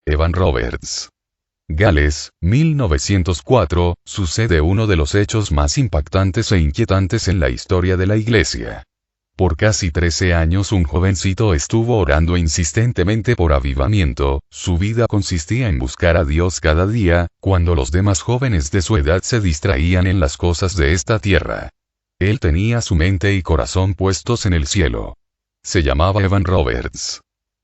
Evan Roberts. Gales, 1904, sucede uno de los hechos más impactantes e inquietantes en la historia de la Iglesia. Por casi 13 años un jovencito estuvo orando insistentemente por avivamiento, su vida consistía en buscar a Dios cada día, cuando los demás jóvenes de su edad se distraían en las cosas de esta tierra. Él tenía su mente y corazón puestos en el cielo. Se llamaba Evan Roberts.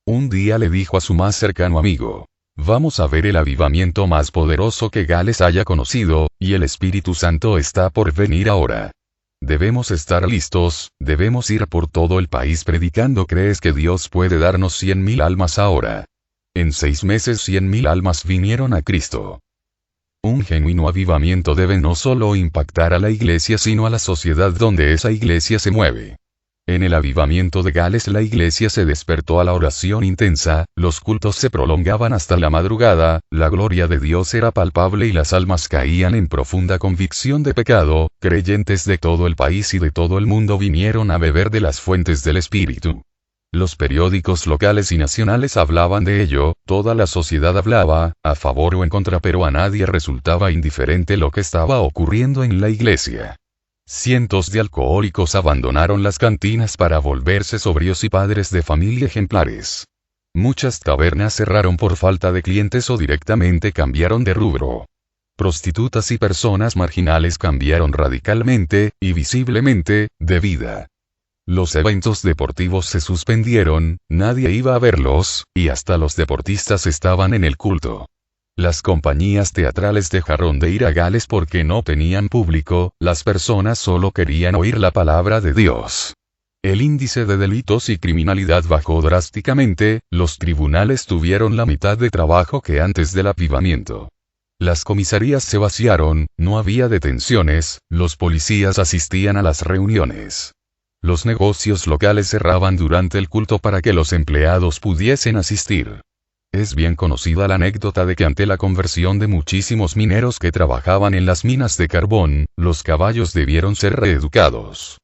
Un día le dijo a su más cercano amigo: vamos a ver el avivamiento más poderoso que Gales haya conocido, y el Espíritu Santo está por venir ahora. Debemos estar listos, debemos ir por todo el país predicando. ¿Crees que Dios puede darnos 100,000 almas ahora? En 6 meses 100,000 almas vinieron a Cristo. Un genuino avivamiento debe no solo impactar a la iglesia sino a la sociedad donde esa iglesia se mueve. En el avivamiento de Gales la iglesia se despertó a la oración intensa, los cultos se prolongaban hasta la madrugada, la gloria de Dios era palpable y las almas caían en profunda convicción de pecado. Creyentes de todo el país y de todo el mundo vinieron a beber de las fuentes del Espíritu. Los periódicos locales y nacionales hablaban de ello, toda la sociedad hablaba, a favor o en contra, pero a nadie resultaba indiferente lo que estaba ocurriendo en la iglesia. Cientos de alcohólicos abandonaron las cantinas para volverse sobrios y padres de familia ejemplares. Muchas tabernas cerraron por falta de clientes o directamente cambiaron de rubro. Prostitutas y personas marginales cambiaron radicalmente, y visiblemente, de vida. Los eventos deportivos se suspendieron, nadie iba a verlos, y hasta los deportistas estaban en el culto. Las compañías teatrales dejaron de ir a Gales porque no tenían público, las personas solo querían oír la palabra de Dios. El índice de delitos y criminalidad bajó drásticamente, los tribunales tuvieron la mitad de trabajo que antes del avivamiento. Las comisarías se vaciaron, no había detenciones, los policías asistían a las reuniones. Los negocios locales cerraban durante el culto para que los empleados pudiesen asistir. Es bien conocida la anécdota de que ante la conversión de muchísimos mineros que trabajaban en las minas de carbón, los caballos debieron ser reeducados.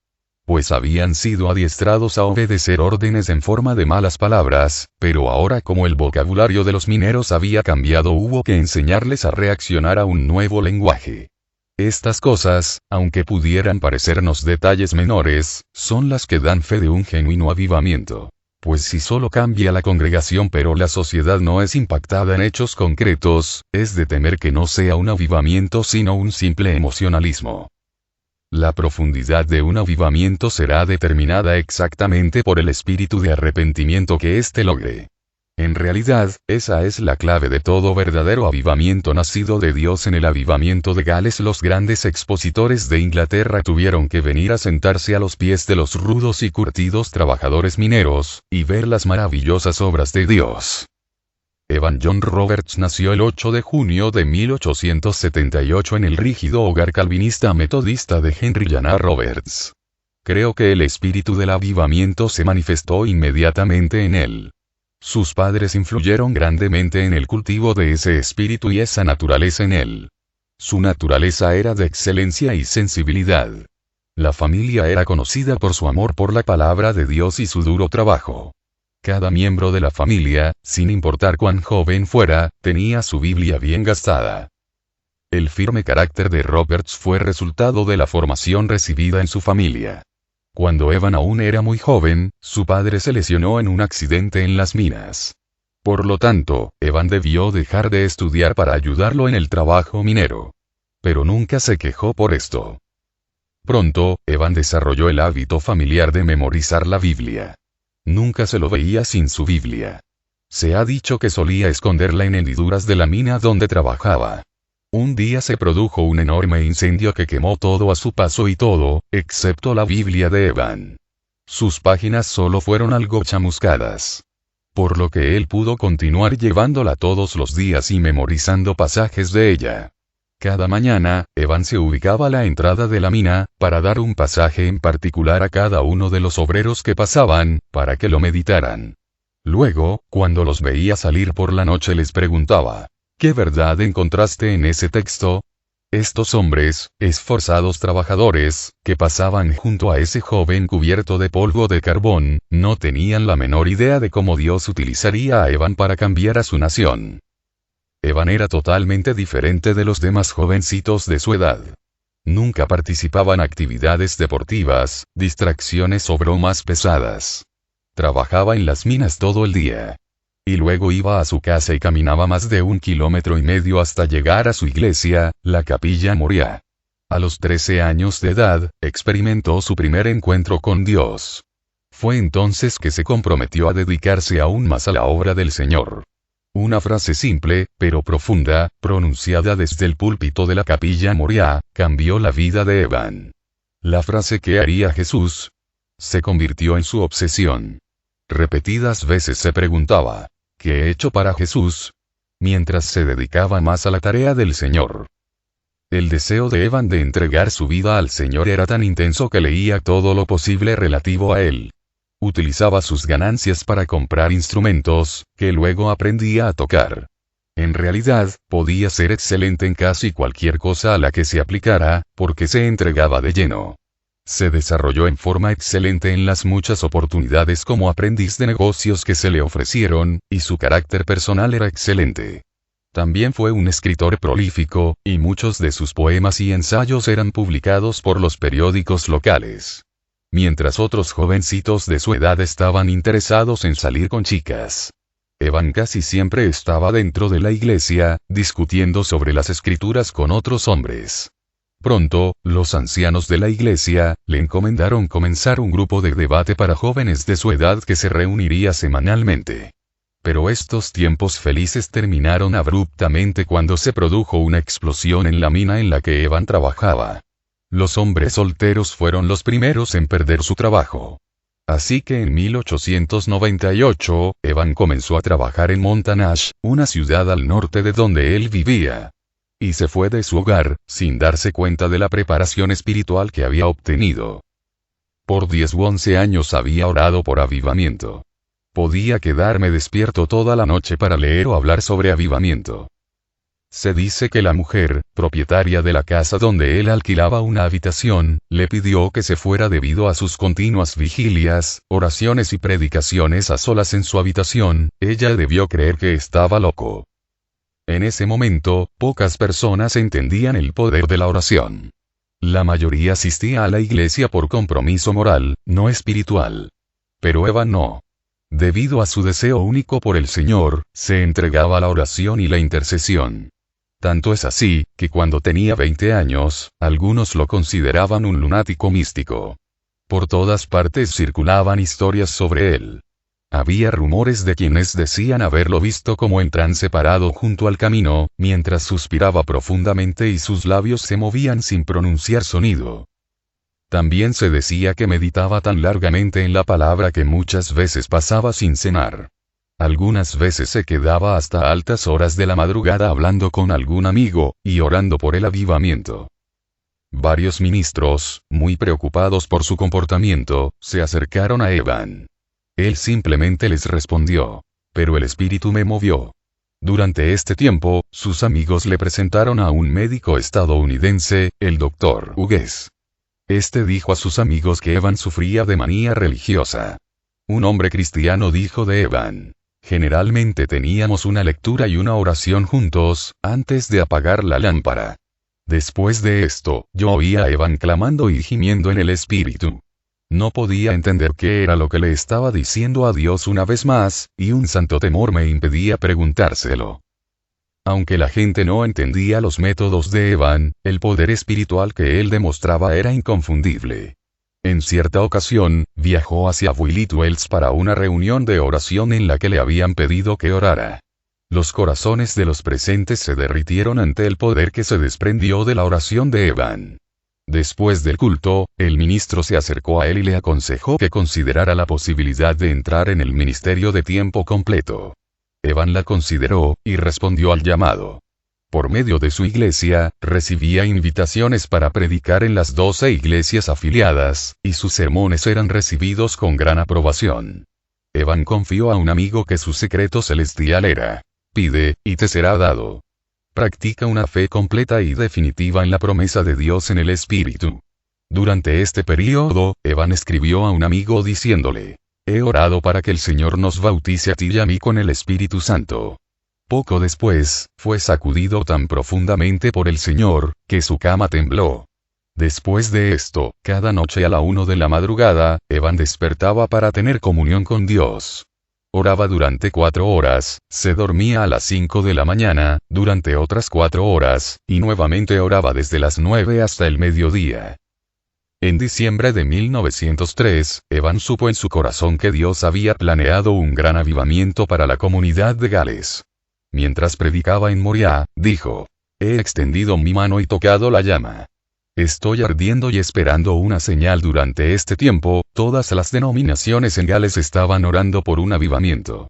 Pues habían sido adiestrados a obedecer órdenes en forma de malas palabras, pero ahora como el vocabulario de los mineros había cambiado hubo que enseñarles a reaccionar a un nuevo lenguaje. Estas cosas, aunque pudieran parecernos detalles menores, son las que dan fe de un genuino avivamiento. Pues si solo cambia la congregación pero la sociedad no es impactada en hechos concretos, es de temer que no sea un avivamiento sino un simple emocionalismo. La profundidad de un avivamiento será determinada exactamente por el espíritu de arrepentimiento que éste logre. En realidad, esa es la clave de todo verdadero avivamiento nacido de Dios. En el avivamiento de Gales los grandes expositores de Inglaterra tuvieron que venir a sentarse a los pies de los rudos y curtidos trabajadores mineros, y ver las maravillosas obras de Dios. Evan John Roberts nació el 8 de junio de 1878 en el rígido hogar calvinista metodista de Henry Llana Roberts. Creo que el espíritu del avivamiento se manifestó inmediatamente en él. Sus padres influyeron grandemente en el cultivo de ese espíritu y esa naturaleza en él. Su naturaleza era de excelencia y sensibilidad. La familia era conocida por su amor por la palabra de Dios y su duro trabajo. Cada miembro de la familia, sin importar cuán joven fuera, tenía su Biblia bien gastada. El firme carácter de Roberts fue resultado de la formación recibida en su familia. Cuando Evan aún era muy joven, su padre se lesionó en un accidente en las minas. Por lo tanto, Evan debió dejar de estudiar para ayudarlo en el trabajo minero. Pero nunca se quejó por esto. Pronto, Evan desarrolló el hábito familiar de memorizar la Biblia. Nunca se lo veía sin su Biblia. Se ha dicho que solía esconderla en hendiduras de la mina donde trabajaba. Un día se produjo un enorme incendio que quemó todo a su paso y todo, excepto la Biblia de Evan. Sus páginas solo fueron algo chamuscadas. Por lo que él pudo continuar llevándola todos los días y memorizando pasajes de ella. Cada mañana, Evan se ubicaba a la entrada de la mina, para dar un pasaje en particular a cada uno de los obreros que pasaban, para que lo meditaran. Luego, cuando los veía salir por la noche les preguntaba: ¿qué verdad encontraste en ese texto? Estos hombres, esforzados trabajadores, que pasaban junto a ese joven cubierto de polvo de carbón, no tenían la menor idea de cómo Dios utilizaría a Evan para cambiar a su nación. Evan era totalmente diferente de los demás jovencitos de su edad. Nunca participaba en actividades deportivas, distracciones o bromas pesadas. Trabajaba en las minas todo el día. Y luego iba a su casa y caminaba más de 1,5 kilómetros hasta llegar a su iglesia, la Capilla Moriah. A los 13 años de edad, experimentó su primer encuentro con Dios. Fue entonces que se comprometió a dedicarse aún más a la obra del Señor. Una frase simple, pero profunda, pronunciada desde el púlpito de la Capilla Moriah, cambió la vida de Evan. La frase "¿qué haría Jesús?" se convirtió en su obsesión. Repetidas veces se preguntaba, ¿qué he hecho para Jesús?, mientras se dedicaba más a la tarea del Señor. El deseo de Evan de entregar su vida al Señor era tan intenso que leía todo lo posible relativo a él. Utilizaba sus ganancias para comprar instrumentos, que luego aprendía a tocar. En realidad, podía ser excelente en casi cualquier cosa a la que se aplicara, porque se entregaba de lleno. Se desarrolló en forma excelente en las muchas oportunidades como aprendiz de negocios que se le ofrecieron, y su carácter personal era excelente. También fue un escritor prolífico, y muchos de sus poemas y ensayos eran publicados por los periódicos locales. Mientras otros jovencitos de su edad estaban interesados en salir con chicas, Evan casi siempre estaba dentro de la iglesia, discutiendo sobre las escrituras con otros hombres. Pronto, los ancianos de la iglesia le encomendaron comenzar un grupo de debate para jóvenes de su edad que se reuniría semanalmente. Pero estos tiempos felices terminaron abruptamente cuando se produjo una explosión en la mina en la que Evan trabajaba. Los hombres solteros fueron los primeros en perder su trabajo. Así que en 1898, Evan comenzó a trabajar en Montañash, una ciudad al norte de donde él vivía. Y se fue de su hogar, sin darse cuenta de la preparación espiritual que había obtenido. Por 10 u 11 años había orado por avivamiento. Podía quedarme despierto toda la noche para leer o hablar sobre avivamiento. Se dice que la mujer, propietaria de la casa donde él alquilaba una habitación, le pidió que se fuera debido a sus continuas vigilias, oraciones y predicaciones a solas en su habitación. Ella debió creer que estaba loco. En ese momento, pocas personas entendían el poder de la oración. La mayoría asistía a la iglesia por compromiso moral, no espiritual. Pero Evan no. Debido a su deseo único por el Señor, se entregaba a la oración y la intercesión. Tanto es así, que cuando tenía 20 años, algunos lo consideraban un lunático místico. Por todas partes circulaban historias sobre él. Había rumores de quienes decían haberlo visto como en trance parado junto al camino, mientras suspiraba profundamente y sus labios se movían sin pronunciar sonido. También se decía que meditaba tan largamente en la palabra que muchas veces pasaba sin cenar. Algunas veces se quedaba hasta altas horas de la madrugada hablando con algún amigo, y orando por el avivamiento. Varios ministros, muy preocupados por su comportamiento, se acercaron a Evan. Él simplemente les respondió: "Pero el Espíritu me movió". Durante este tiempo, sus amigos le presentaron a un médico estadounidense, el Dr. Hughes. Este dijo a sus amigos que Evan sufría de manía religiosa. Un hombre cristiano dijo de Evan: "Generalmente teníamos una lectura y una oración juntos, antes de apagar la lámpara". Después de esto, yo oía a Evan clamando y gimiendo en el espíritu. No podía entender qué era lo que le estaba diciendo a Dios una vez más, y un santo temor me impedía preguntárselo. Aunque la gente no entendía los métodos de Evan, el poder espiritual que él demostraba era inconfundible. En cierta ocasión, viajó hacia Willit Wells para una reunión de oración en la que le habían pedido que orara. Los corazones de los presentes se derritieron ante el poder que se desprendió de la oración de Evan. Después del culto, el ministro se acercó a él y le aconsejó que considerara la posibilidad de entrar en el ministerio de tiempo completo. Evan la consideró, y respondió al llamado. Por medio de su iglesia, recibía invitaciones para predicar en las 12 iglesias afiliadas, y sus sermones eran recibidos con gran aprobación. Evan confió a un amigo que su secreto celestial era: pide, y te será dado. Practica una fe completa y definitiva en la promesa de Dios en el Espíritu. Durante este período, Evan escribió a un amigo diciéndole: he orado para que el Señor nos bautice a ti y a mí con el Espíritu Santo. Poco después, fue sacudido tan profundamente por el Señor, que su cama tembló. Después de esto, cada noche a la 1 de la madrugada, Evan despertaba para tener comunión con Dios. Oraba durante 4 horas, se dormía a las 5 de la mañana, durante otras 4 horas, y nuevamente oraba desde las 9 hasta el mediodía. En diciembre de 1903, Evan supo en su corazón que Dios había planeado un gran avivamiento para la comunidad de Gales. Mientras predicaba en Moriah, dijo: «He extendido mi mano y tocado la llama. Estoy ardiendo y esperando una señal». Durante este tiempo, todas las denominaciones en Gales estaban orando por un avivamiento.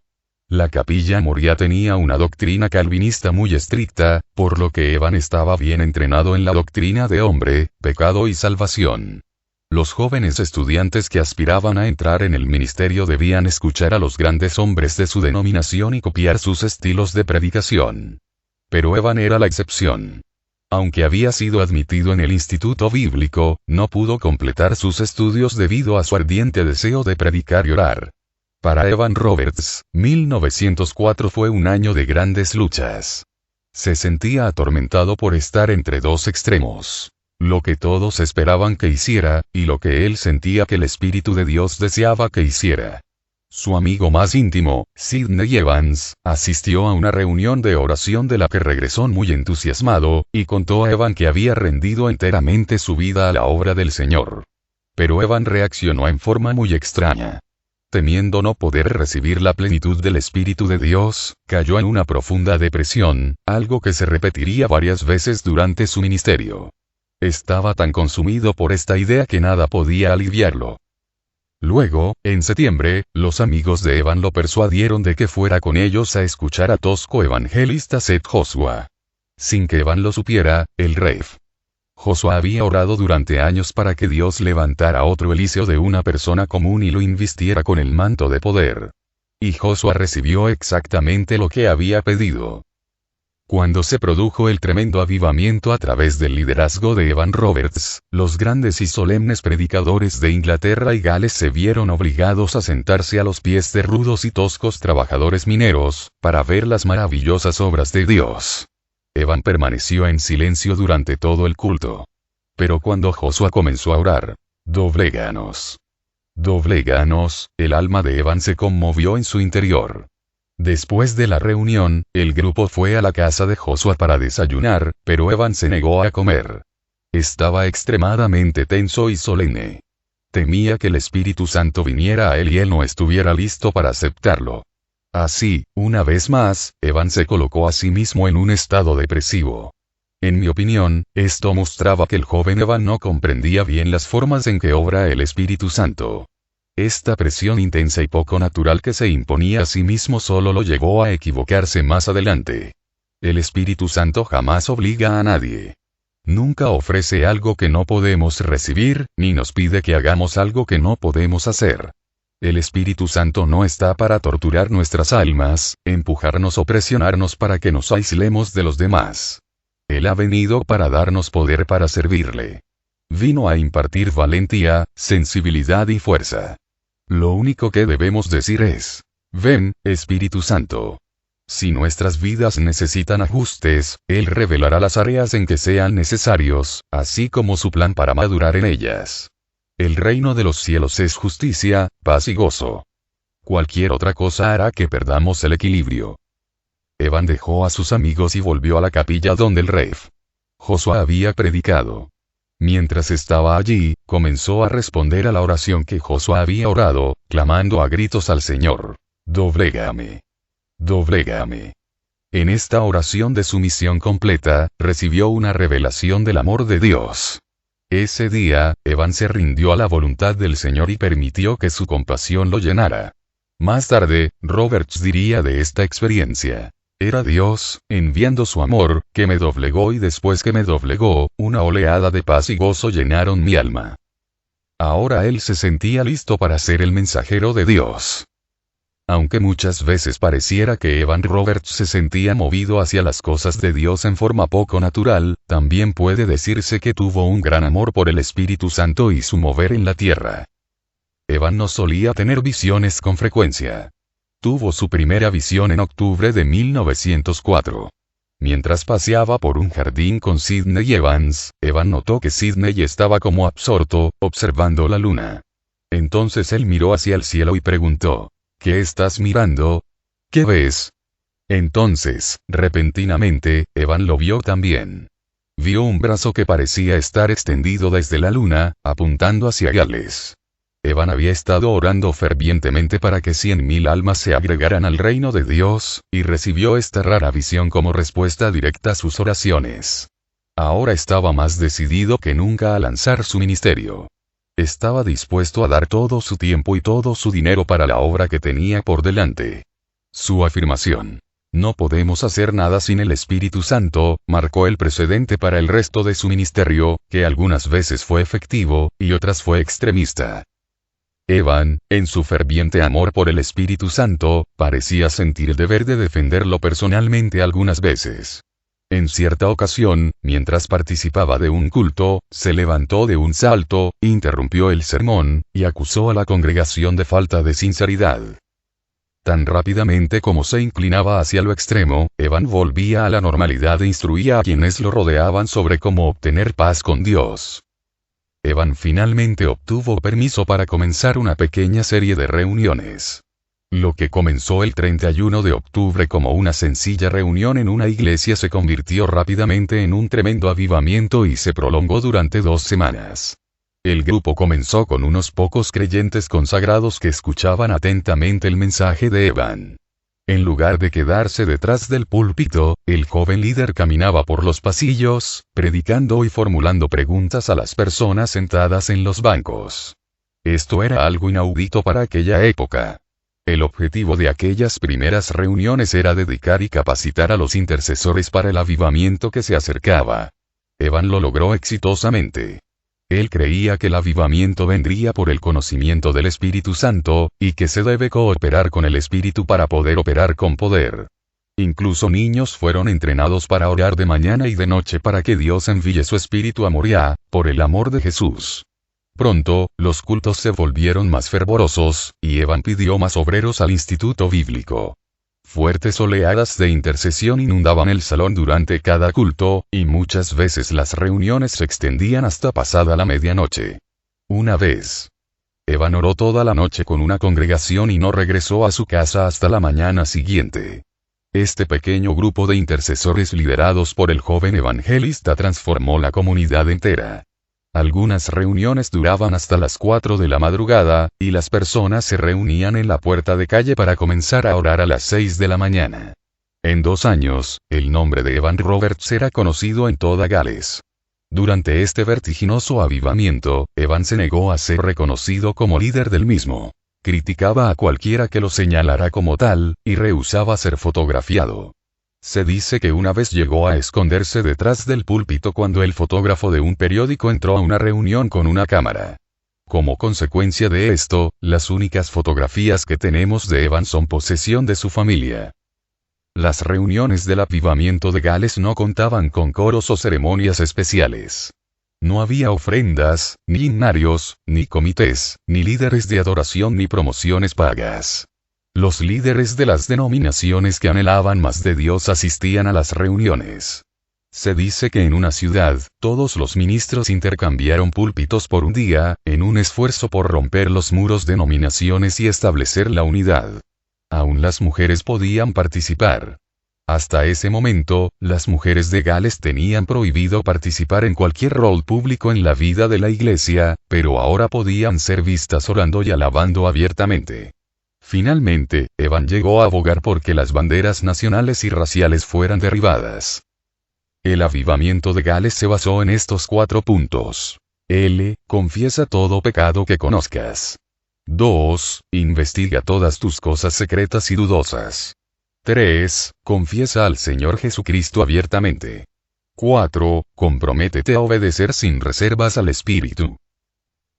La capilla Moriah tenía una doctrina calvinista muy estricta, por lo que Evan estaba bien entrenado en la doctrina de hombre, pecado y salvación. Los jóvenes estudiantes que aspiraban a entrar en el ministerio debían escuchar a los grandes hombres de su denominación y copiar sus estilos de predicación. Pero Evan era la excepción. Aunque había sido admitido en el instituto bíblico, no pudo completar sus estudios debido a su ardiente deseo de predicar y orar. Para Evan Roberts, 1904 fue un año de grandes luchas. Se sentía atormentado por estar entre dos extremos: lo que todos esperaban que hiciera, y lo que él sentía que el Espíritu de Dios deseaba que hiciera. Su amigo más íntimo, Sidney Evans, asistió a una reunión de oración de la que regresó muy entusiasmado, y contó a Evan que había rendido enteramente su vida a la obra del Señor. Pero Evan reaccionó en forma muy extraña. Temiendo no poder recibir la plenitud del Espíritu de Dios, cayó en una profunda depresión, algo que se repetiría varias veces durante su ministerio. Estaba tan consumido por esta idea que nada podía aliviarlo. Luego, en septiembre, los amigos de Evan lo persuadieron de que fuera con ellos a escuchar a tosco evangelista Seth Joshua. Sin que Evan lo supiera, el Rev. Joshua había orado durante años para que Dios levantara otro Eliseo de una persona común y lo invistiera con el manto de poder. Y Joshua recibió exactamente lo que había pedido. Cuando se produjo el tremendo avivamiento a través del liderazgo de Evan Roberts, los grandes y solemnes predicadores de Inglaterra y Gales se vieron obligados a sentarse a los pies de rudos y toscos trabajadores mineros, para ver las maravillosas obras de Dios. Evan permaneció en silencio durante todo el culto. Pero cuando Joshua comenzó a orar: «Dobléganos, dobléganos», el alma de Evan se conmovió en su interior. Después de la reunión, el grupo fue a la casa de Joshua para desayunar, pero Evan se negó a comer. Estaba extremadamente tenso y solemne. Temía que el Espíritu Santo viniera a él y él no estuviera listo para aceptarlo. Así, una vez más, Evan se colocó a sí mismo en un estado depresivo. En mi opinión, esto mostraba que el joven Evan no comprendía bien las formas en que obra el Espíritu Santo. Esta presión intensa y poco natural que se imponía a sí mismo solo lo llevó a equivocarse más adelante. El Espíritu Santo jamás obliga a nadie. Nunca ofrece algo que no podemos recibir, ni nos pide que hagamos algo que no podemos hacer. El Espíritu Santo no está para torturar nuestras almas, empujarnos o presionarnos para que nos aislemos de los demás. Él ha venido para darnos poder para servirle. Vino a impartir valentía, sensibilidad y fuerza. Lo único que debemos decir es: «Ven, Espíritu Santo». Si nuestras vidas necesitan ajustes, Él revelará las áreas en que sean necesarios, así como su plan para madurar en ellas. El reino de los cielos es justicia, paz y gozo. Cualquier otra cosa hará que perdamos el equilibrio. Evan dejó a sus amigos y volvió a la capilla donde el Rev. Joshua había predicado. Mientras estaba allí, comenzó a responder a la oración que Joshua había orado, clamando a gritos al Señor: «Doblégame, doblégame». En esta oración de sumisión completa, recibió una revelación del amor de Dios. Ese día, Evan se rindió a la voluntad del Señor y permitió que su compasión lo llenara. Más tarde, Roberts diría de esta experiencia: «Era Dios, enviando su amor, que me doblegó, y después que me doblegó, una oleada de paz y gozo llenaron mi alma». Ahora él se sentía listo para ser el mensajero de Dios. Aunque muchas veces pareciera que Evan Roberts se sentía movido hacia las cosas de Dios en forma poco natural, también puede decirse que tuvo un gran amor por el Espíritu Santo y su mover en la tierra. Evan no solía tener visiones con frecuencia. Tuvo su primera visión en octubre de 1904. Mientras paseaba por un jardín con Sidney Evans, Evan notó que Sidney estaba como absorto, observando la luna. Entonces él miró hacia el cielo y preguntó, ¿qué estás mirando? ¿Qué ves? Entonces, repentinamente, Evan lo vio también. Vio un brazo que parecía estar extendido desde la luna, apuntando hacia Gales. Evan había estado orando fervientemente para que 100.000 almas se agregaran al reino de Dios, y recibió esta rara visión como respuesta directa a sus oraciones. Ahora estaba más decidido que nunca a lanzar su ministerio. Estaba dispuesto a dar todo su tiempo y todo su dinero para la obra que tenía por delante. Su afirmación, no podemos hacer nada sin el Espíritu Santo, marcó el precedente para el resto de su ministerio, que algunas veces fue efectivo, y otras fue extremista. Evan, en su ferviente amor por el Espíritu Santo, parecía sentir el deber de defenderlo personalmente algunas veces. En cierta ocasión, mientras participaba de un culto, se levantó de un salto, interrumpió el sermón, y acusó a la congregación de falta de sinceridad. Tan rápidamente como se inclinaba hacia lo extremo, Evan volvía a la normalidad e instruía a quienes lo rodeaban sobre cómo obtener paz con Dios. Evan finalmente obtuvo permiso para comenzar una pequeña serie de reuniones. Lo que comenzó el 31 de octubre como una sencilla reunión en una iglesia se convirtió rápidamente en un tremendo avivamiento y se prolongó durante 2 semanas. El grupo comenzó con unos pocos creyentes consagrados que escuchaban atentamente el mensaje de Evan. En lugar de quedarse detrás del púlpito, el joven líder caminaba por los pasillos, predicando y formulando preguntas a las personas sentadas en los bancos. Esto era algo inaudito para aquella época. El objetivo de aquellas primeras reuniones era dedicar y capacitar a los intercesores para el avivamiento que se acercaba. Evan lo logró exitosamente. Él creía que el avivamiento vendría por el conocimiento del Espíritu Santo, y que se debe cooperar con el Espíritu para poder operar con poder. Incluso niños fueron entrenados para orar de mañana y de noche para que Dios envíe su Espíritu a Moria, por el amor de Jesús. Pronto, los cultos se volvieron más fervorosos, y Evan pidió más obreros al instituto bíblico. Fuertes oleadas de intercesión inundaban el salón durante cada culto, y muchas veces las reuniones se extendían hasta pasada la medianoche. Una vez, Evan oró toda la noche con una congregación y no regresó a su casa hasta la mañana siguiente. Este pequeño grupo de intercesores liderados por el joven evangelista transformó la comunidad entera. Algunas reuniones duraban hasta las 4 de la madrugada, y las personas se reunían en la puerta de calle para comenzar a orar a las 6 de la mañana. En 2 años, el nombre de Evan Roberts era conocido en toda Gales. Durante este vertiginoso avivamiento, Evan se negó a ser reconocido como líder del mismo. Criticaba a cualquiera que lo señalara como tal, y rehusaba ser fotografiado. Se dice que una vez llegó a esconderse detrás del púlpito cuando el fotógrafo de un periódico entró a una reunión con una cámara. Como consecuencia de esto, las únicas fotografías que tenemos de Evan son posesión de su familia. Las reuniones del avivamiento de Gales no contaban con coros o ceremonias especiales. No había ofrendas, ni himnarios, ni comités, ni líderes de adoración ni promociones pagas. Los líderes de las denominaciones que anhelaban más de Dios asistían a las reuniones. Se dice que en una ciudad, todos los ministros intercambiaron púlpitos por un día, en un esfuerzo por romper los muros de denominaciones y establecer la unidad. Aún las mujeres podían participar. Hasta ese momento, las mujeres de Gales tenían prohibido participar en cualquier rol público en la vida de la iglesia, pero ahora podían ser vistas orando y alabando abiertamente. Finalmente, Evan llegó a abogar por que las banderas nacionales y raciales fueran derribadas. El avivamiento de Gales se basó en estos 4 puntos. Confiesa todo pecado que conozcas. 2. Investiga todas tus cosas secretas y dudosas. 3. Confiesa al Señor Jesucristo abiertamente. 4. Comprométete a obedecer sin reservas al Espíritu.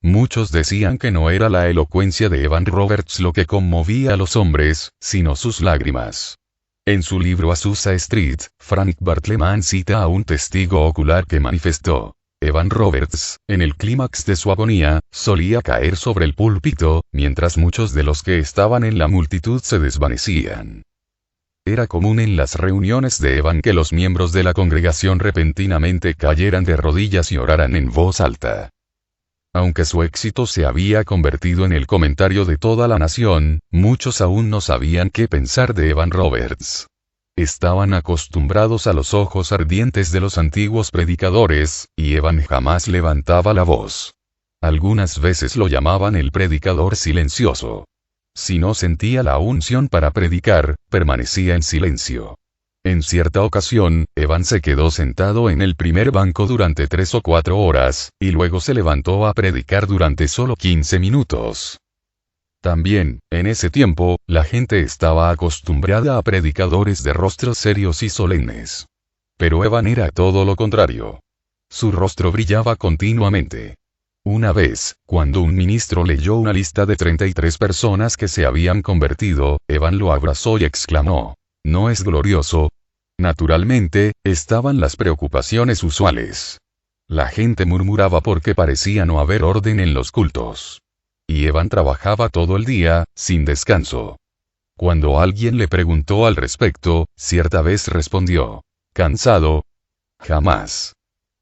Muchos decían que no era la elocuencia de Evan Roberts lo que conmovía a los hombres, sino sus lágrimas. En su libro Azusa Street, Frank Bartleman cita a un testigo ocular que manifestó: Evan Roberts, en el clímax de su agonía, solía caer sobre el púlpito, mientras muchos de los que estaban en la multitud se desvanecían. Era común en las reuniones de Evan que los miembros de la congregación repentinamente cayeran de rodillas y oraran en voz alta. Aunque su éxito se había convertido en el comentario de toda la nación, muchos aún no sabían qué pensar de Evan Roberts. Estaban acostumbrados a los ojos ardientes de los antiguos predicadores, y Evan jamás levantaba la voz. Algunas veces lo llamaban el predicador silencioso. Si no sentía la unción para predicar, permanecía en silencio. En cierta ocasión, Evan se quedó sentado en el primer banco durante 3 o 4 horas, y luego se levantó a predicar durante solo 15 minutos. También, en ese tiempo, la gente estaba acostumbrada a predicadores de rostros serios y solemnes. Pero Evan era todo lo contrario. Su rostro brillaba continuamente. Una vez, cuando un ministro leyó una lista de 33 personas que se habían convertido, Evan lo abrazó y exclamó: ¿no es glorioso? Naturalmente, estaban las preocupaciones usuales. La gente murmuraba porque parecía no haber orden en los cultos. Y Evan trabajaba todo el día, sin descanso. Cuando alguien le preguntó al respecto, cierta vez respondió: ¿cansado? Jamás.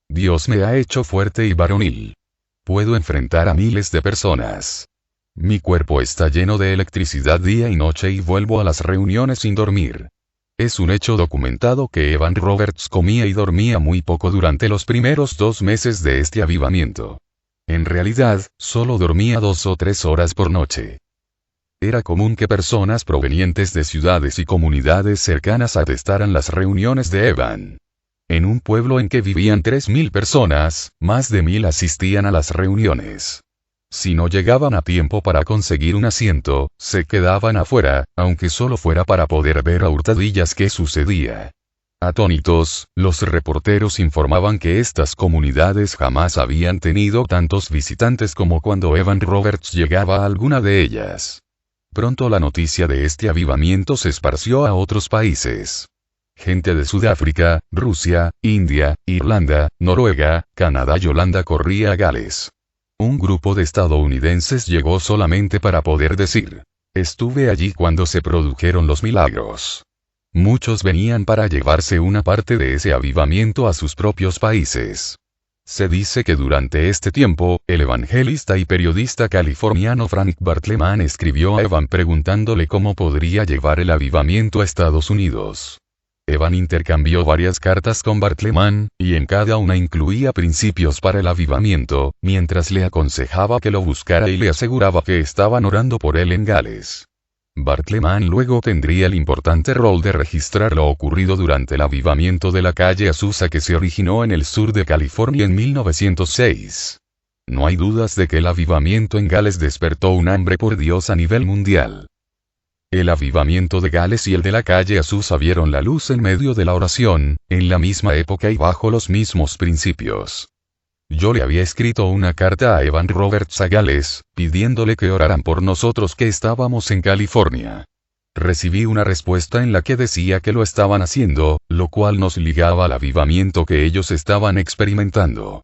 Dios me ha hecho fuerte y varonil. Puedo enfrentar a miles de personas. Mi cuerpo está lleno de electricidad día y noche y vuelvo a las reuniones sin dormir. Es un hecho documentado que Evan Roberts comía y dormía muy poco durante los primeros 2 meses de este avivamiento. En realidad, solo dormía 2 o 3 horas por noche. Era común que personas provenientes de ciudades y comunidades cercanas atestaran las reuniones de Evan. En un pueblo en que vivían 3.000 personas, más de 1.000 asistían a las reuniones. Si no llegaban a tiempo para conseguir un asiento, se quedaban afuera, aunque solo fuera para poder ver a hurtadillas qué sucedía. Atónitos, los reporteros informaban que estas comunidades jamás habían tenido tantos visitantes como cuando Evan Roberts llegaba a alguna de ellas. Pronto la noticia de este avivamiento se esparció a otros países. Gente de Sudáfrica, Rusia, India, Irlanda, Noruega, Canadá y Holanda corría a Gales. Un grupo de estadounidenses llegó solamente para poder decir: estuve allí cuando se produjeron los milagros. Muchos venían para llevarse una parte de ese avivamiento a sus propios países. Se dice que durante este tiempo, el evangelista y periodista californiano Frank Bartleman escribió a Evan preguntándole cómo podría llevar el avivamiento a Estados Unidos. Evan intercambió varias cartas con Bartleman, y en cada una incluía principios para el avivamiento, mientras le aconsejaba que lo buscara y le aseguraba que estaban orando por él en Gales. Bartleman luego tendría el importante rol de registrar lo ocurrido durante el avivamiento de la calle Azusa que se originó en el sur de California en 1906. No hay dudas de que el avivamiento en Gales despertó un hambre por Dios a nivel mundial. El avivamiento de Gales y el de la calle Azusa vieron la luz en medio de la oración, en la misma época y bajo los mismos principios. Yo le había escrito una carta a Evan Roberts a Gales, pidiéndole que oraran por nosotros que estábamos en California. Recibí una respuesta en la que decía que lo estaban haciendo, lo cual nos ligaba al avivamiento que ellos estaban experimentando.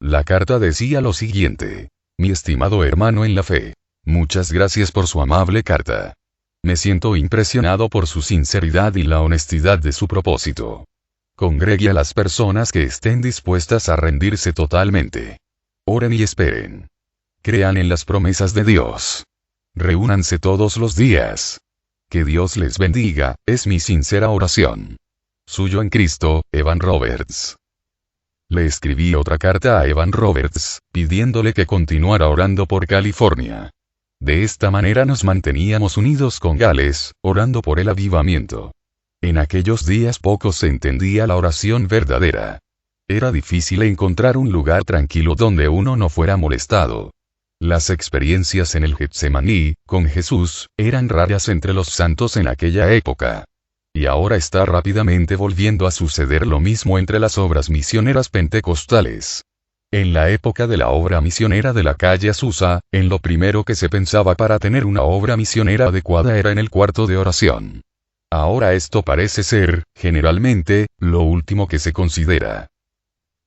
La carta decía lo siguiente: mi estimado hermano en la fe, muchas gracias por su amable carta. Me siento impresionado por su sinceridad y la honestidad de su propósito. Congregue a las personas que estén dispuestas a rendirse totalmente. Oren y esperen. Crean en las promesas de Dios. Reúnanse todos los días. Que Dios les bendiga, es mi sincera oración. Suyo en Cristo, Evan Roberts. Le escribí otra carta a Evan Roberts, pidiéndole que continuara orando por California. De esta manera nos manteníamos unidos con Gales, orando por el avivamiento. En aquellos días poco se entendía la oración verdadera. Era difícil encontrar un lugar tranquilo donde uno no fuera molestado. Las experiencias en el Getsemaní, con Jesús, eran raras entre los santos en aquella época. Y ahora está rápidamente volviendo a suceder lo mismo entre las obras misioneras pentecostales. En la época de la obra misionera de la calle Azusa, en lo primero que se pensaba para tener una obra misionera adecuada era en el cuarto de oración. Ahora esto parece ser, generalmente, lo último que se considera.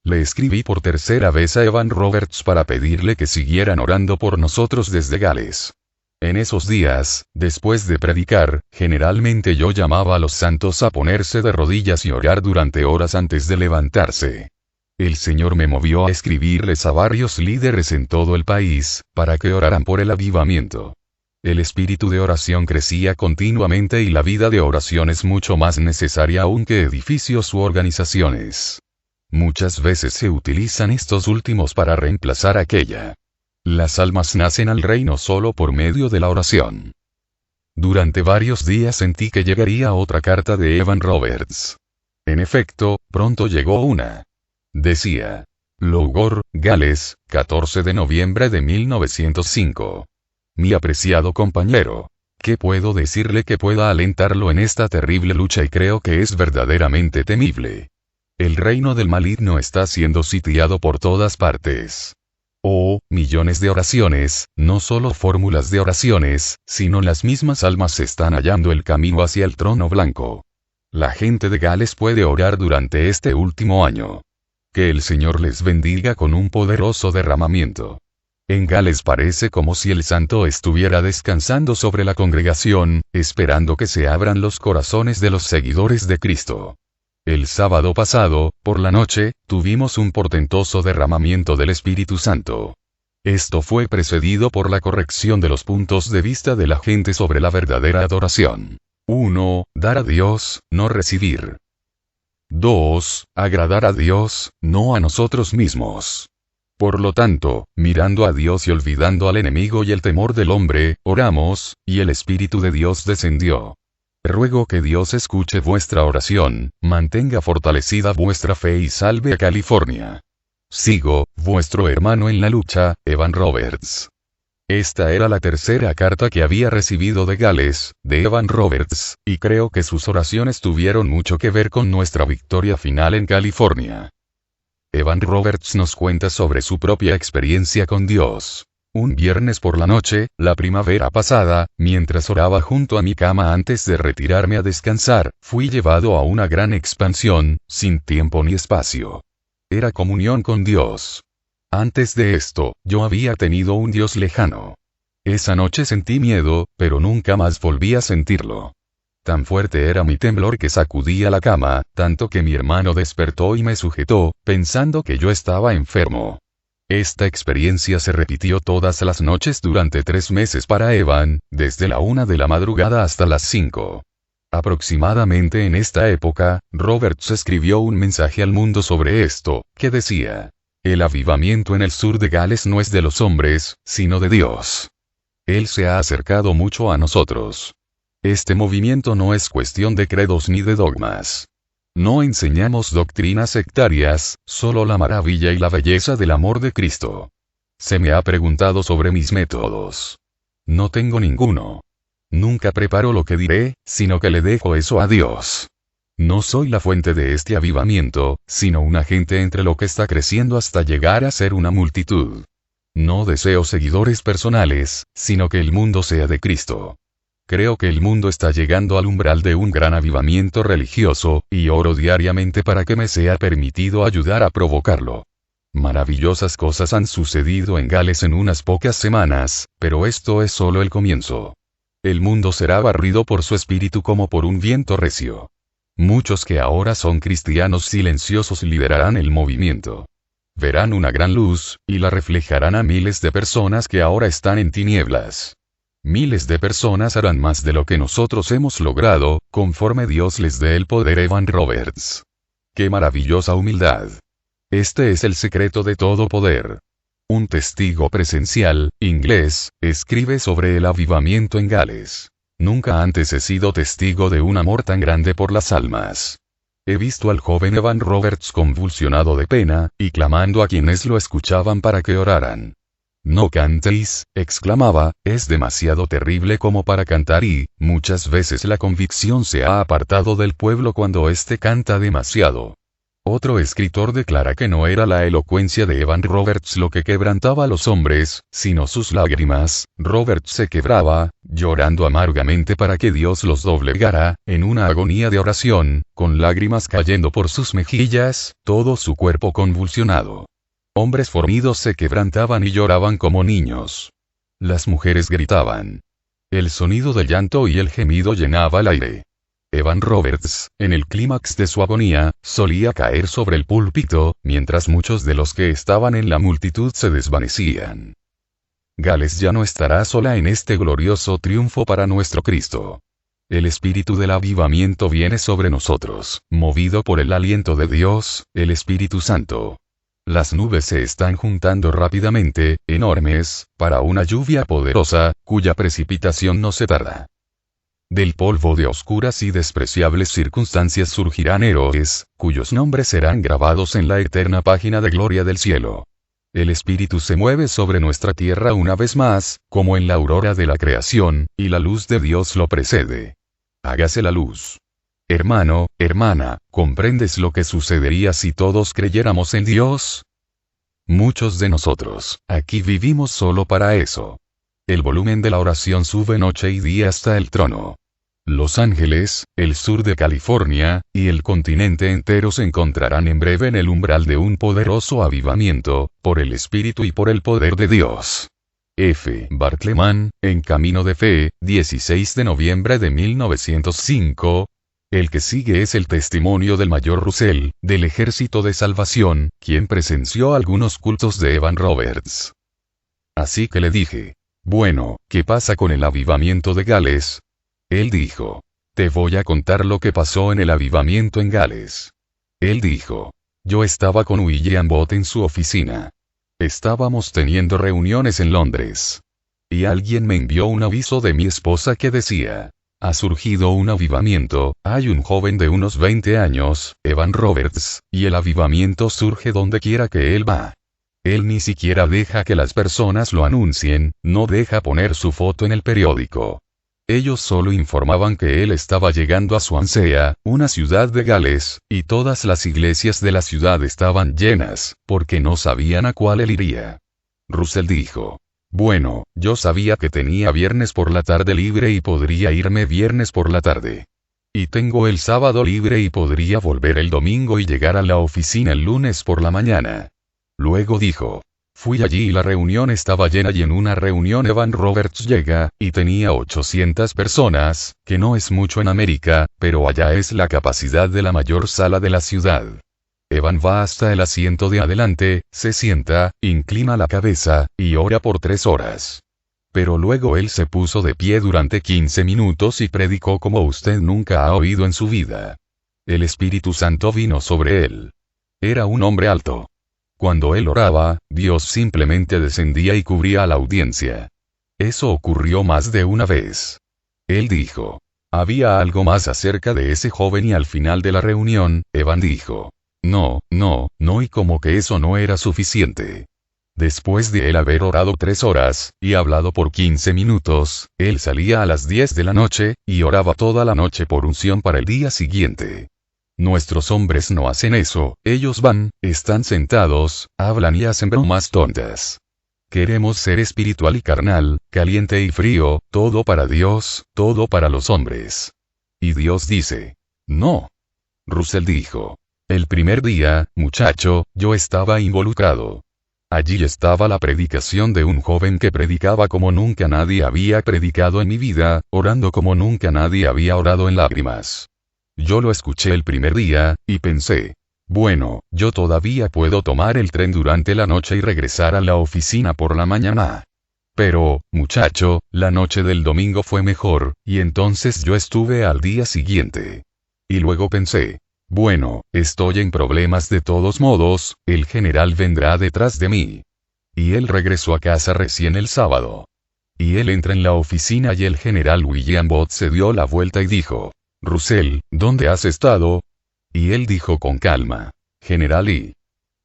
Le escribí por tercera vez a Evan Roberts para pedirle que siguieran orando por nosotros desde Gales. En esos días, después de predicar, generalmente yo llamaba a los santos a ponerse de rodillas y orar durante horas antes de levantarse. El Señor me movió a escribirles a varios líderes en todo el país, para que oraran por el avivamiento. El espíritu de oración crecía continuamente y la vida de oración es mucho más necesaria aún que edificios u organizaciones. Muchas veces se utilizan estos últimos para reemplazar aquella. Las almas nacen al reino solo por medio de la oración. Durante varios días sentí que llegaría otra carta de Evan Roberts. En efecto, pronto llegó una. Decía: Loughor, Gales, 14 de noviembre de 1905. Mi apreciado compañero. ¿Qué puedo decirle que pueda alentarlo en esta terrible lucha? Y creo que es verdaderamente temible. El reino del maligno está siendo sitiado por todas partes. Oh, millones de oraciones, no solo fórmulas de oraciones, sino las mismas almas están hallando el camino hacia el trono blanco. La gente de Gales puede orar durante este último año. Que el Señor les bendiga con un poderoso derramamiento. En Gales parece como si el Santo estuviera descansando sobre la congregación, esperando que se abran los corazones de los seguidores de Cristo. El sábado pasado, por la noche, tuvimos un portentoso derramamiento del Espíritu Santo. Esto fue precedido por la corrección de los puntos de vista de la gente sobre la verdadera adoración. 1. Dar a Dios, no recibir. 2. Agradar a Dios, no a nosotros mismos. Por lo tanto, mirando a Dios y olvidando al enemigo y el temor del hombre, oramos, y el Espíritu de Dios descendió. Ruego que Dios escuche vuestra oración, mantenga fortalecida vuestra fe y salve a California. Sigo, vuestro hermano en la lucha, Evan Roberts. Esta era la tercera carta que había recibido de Gales, de Evan Roberts, y creo que sus oraciones tuvieron mucho que ver con nuestra victoria final en California. Evan Roberts nos cuenta sobre su propia experiencia con Dios. Un viernes por la noche, la primavera pasada, mientras oraba junto a mi cama antes de retirarme a descansar, fui llevado a una gran expansión, sin tiempo ni espacio. Era comunión con Dios. Antes de esto, yo había tenido un Dios lejano. Esa noche sentí miedo, pero nunca más volví a sentirlo. Tan fuerte era mi temblor que sacudía la cama, tanto que mi hermano despertó y me sujetó, pensando que yo estaba enfermo. Esta experiencia se repitió todas las noches durante 3 meses para Evan, desde la 1 de la madrugada hasta las 5. Aproximadamente en esta época, Roberts escribió un mensaje al mundo sobre esto, que decía: el avivamiento en el sur de Gales no es de los hombres, sino de Dios. Él se ha acercado mucho a nosotros. Este movimiento no es cuestión de credos ni de dogmas. No enseñamos doctrinas sectarias, solo la maravilla y la belleza del amor de Cristo. Se me ha preguntado sobre mis métodos. No tengo ninguno. Nunca preparo lo que diré, sino que le dejo eso a Dios. No soy la fuente de este avivamiento, sino un agente entre lo que está creciendo hasta llegar a ser una multitud. No deseo seguidores personales, sino que el mundo sea de Cristo. Creo que el mundo está llegando al umbral de un gran avivamiento religioso, y oro diariamente para que me sea permitido ayudar a provocarlo. Maravillosas cosas han sucedido en Gales en unas pocas semanas, pero esto es solo el comienzo. El mundo será barrido por su espíritu como por un viento recio. Muchos que ahora son cristianos silenciosos liderarán el movimiento. Verán una gran luz, y la reflejarán a miles de personas que ahora están en tinieblas. Miles de personas harán más de lo que nosotros hemos logrado, conforme Dios les dé el poder. Evan Roberts. ¡Qué maravillosa humildad! Este es el secreto de todo poder. Un testigo presencial, inglés, escribe sobre el avivamiento en Gales. Nunca antes he sido testigo de un amor tan grande por las almas. He visto al joven Evan Roberts convulsionado de pena, y clamando a quienes lo escuchaban para que oraran. No cantéis, exclamaba, es demasiado terrible como para cantar y, muchas veces la convicción se ha apartado del pueblo cuando éste canta demasiado. Otro escritor declara que no era la elocuencia de Evan Roberts lo que quebrantaba a los hombres, sino sus lágrimas. Roberts se quebraba, llorando amargamente para que Dios los doblegara, en una agonía de oración, con lágrimas cayendo por sus mejillas, todo su cuerpo convulsionado. Hombres fornidos se quebrantaban y lloraban como niños. Las mujeres gritaban. El sonido del llanto y el gemido llenaba el aire. Evan Roberts, en el clímax de su agonía, solía caer sobre el púlpito, mientras muchos de los que estaban en la multitud se desvanecían. Gales ya no estará sola en este glorioso triunfo para nuestro Cristo. El espíritu del avivamiento viene sobre nosotros, movido por el aliento de Dios, el Espíritu Santo. Las nubes se están juntando rápidamente, enormes, para una lluvia poderosa, cuya precipitación no se tarda. Del polvo de oscuras y despreciables circunstancias surgirán héroes, cuyos nombres serán grabados en la eterna página de gloria del cielo. El Espíritu se mueve sobre nuestra tierra una vez más, como en la aurora de la creación, y la luz de Dios lo precede. Hágase la luz. Hermano, hermana, ¿comprendes lo que sucedería si todos creyéramos en Dios? Muchos de nosotros, aquí vivimos solo para eso. El volumen de la oración sube noche y día hasta el trono. Los Ángeles, el sur de California, y el continente entero se encontrarán en breve en el umbral de un poderoso avivamiento, por el Espíritu y por el poder de Dios. F. Bartleman, En Camino de Fe, 16 de noviembre de 1905. El que sigue es el testimonio del mayor Russell, del Ejército de Salvación, quien presenció algunos cultos de Evan Roberts. Así que le dije, bueno, ¿qué pasa con el avivamiento de Gales? Él dijo, te voy a contar lo que pasó en el avivamiento en Gales. Él dijo, yo estaba con William Bott en su oficina. Estábamos teniendo reuniones en Londres. Y alguien me envió un aviso de mi esposa que decía, ha surgido un avivamiento, hay un joven de unos 20 años, Evan Roberts, y el avivamiento surge donde quiera que él va. Él ni siquiera deja que las personas lo anuncien, no deja poner su foto en el periódico. Ellos solo informaban que él estaba llegando a Swansea, una ciudad de Gales, y todas las iglesias de la ciudad estaban llenas, porque no sabían a cuál él iría. Russell dijo, bueno, yo sabía que tenía viernes por la tarde libre y podría irme viernes por la tarde. Y tengo el sábado libre y podría volver el domingo y llegar a la oficina el lunes por la mañana. Luego dijo, fui allí y la reunión estaba llena y en una reunión Evan Roberts llega, y tenía 800 personas, que no es mucho en América, pero allá es la capacidad de la mayor sala de la ciudad. Evan va hasta el asiento de adelante, se sienta, inclina la cabeza, y ora por 3 horas. Pero luego él se puso de pie durante 15 minutos y predicó como usted nunca ha oído en su vida. El Espíritu Santo vino sobre él. Era un hombre alto. Cuando él oraba, Dios simplemente descendía y cubría a la audiencia. Eso ocurrió más de una vez. Él dijo, había algo más acerca de ese joven y al final de la reunión, Evan dijo, no, y como que eso no era suficiente. Después de él haber orado 3 horas, y hablado por 15 minutos, él salía a las 10 de la noche, y oraba toda la noche por unción para el día siguiente. Nuestros hombres no hacen eso, ellos van, están sentados, hablan y hacen bromas tontas. Queremos ser espiritual y carnal, caliente y frío, todo para Dios, todo para los hombres. Y Dios dice, no. Russell dijo, el primer día, muchacho, yo estaba involucrado. Allí estaba la predicación de un joven que predicaba como nunca nadie había predicado en mi vida, orando como nunca nadie había orado en lágrimas. Yo lo escuché el primer día, y pensé, bueno, yo todavía puedo tomar el tren durante la noche y regresar a la oficina por la mañana. Pero, muchacho, la noche del domingo fue mejor, y entonces yo estuve al día siguiente. Y luego pensé, bueno, estoy en problemas de todos modos, el general vendrá detrás de mí. Y él regresó a casa recién el sábado. Y él entra en la oficina y el general William Bott se dio la vuelta y dijo, Russell, ¿dónde has estado? Y él dijo con calma, General y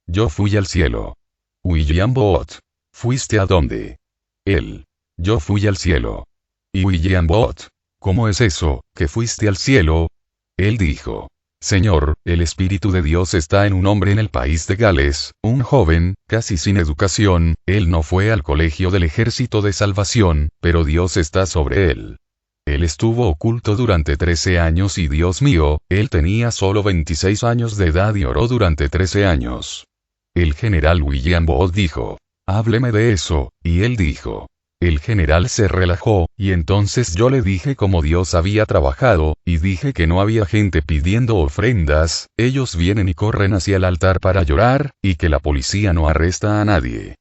yo fui al cielo. William Bott, ¿fuiste a dónde? Él, yo fui al cielo. Y William Bott, ¿cómo es eso, que fuiste al cielo? Él dijo, Señor, el Espíritu de Dios está en un hombre en el país de Gales, un joven, casi sin educación, él no fue al colegio del Ejército de Salvación, pero Dios está sobre él. Él estuvo oculto durante 13 años y Dios mío, él tenía solo 26 años de edad y oró durante 13 años. El general William Booth dijo, hábleme de eso, y él dijo. El general se relajó, y entonces yo le dije cómo Dios había trabajado, y dije que no había gente pidiendo ofrendas, ellos vienen y corren hacia el altar para llorar, y que la policía no arresta a nadie.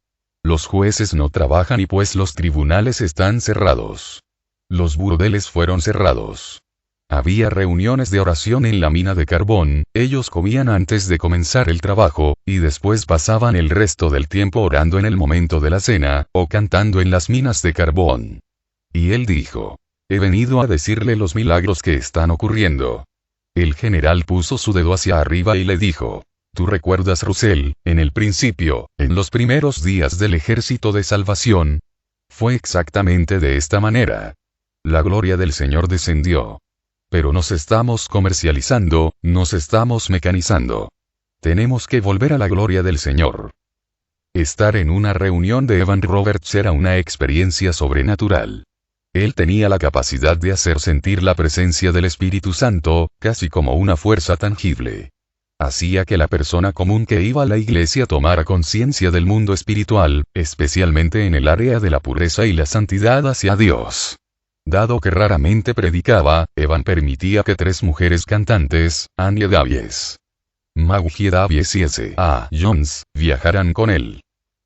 Los jueces no trabajan y pues los tribunales están cerrados. Los burdeles fueron cerrados. Había reuniones de oración en la mina de carbón, ellos comían antes de comenzar el trabajo, y después pasaban el resto del tiempo orando en el momento de la cena, o cantando en las minas de carbón. Y él dijo, he venido a decirle los milagros que están ocurriendo. El general puso su dedo hacia arriba y le dijo, ¿tú recuerdas, Russell, en el principio, en los primeros días del Ejército de Salvación? Fue exactamente de esta manera. La gloria del Señor descendió. Pero nos estamos comercializando, nos estamos mecanizando. Tenemos que volver a la gloria del Señor. Estar en una reunión de Evan Roberts era una experiencia sobrenatural. Él tenía la capacidad de hacer sentir la presencia del Espíritu Santo, casi como una fuerza tangible. Hacía que la persona común que iba a la iglesia tomara conciencia del mundo espiritual, especialmente en el área de la pureza y la santidad hacia Dios. Dado que raramente predicaba, Evan permitía que 3 mujeres cantantes, Annie Davies, Maggie Davies y S.A. Jones, viajaran con él.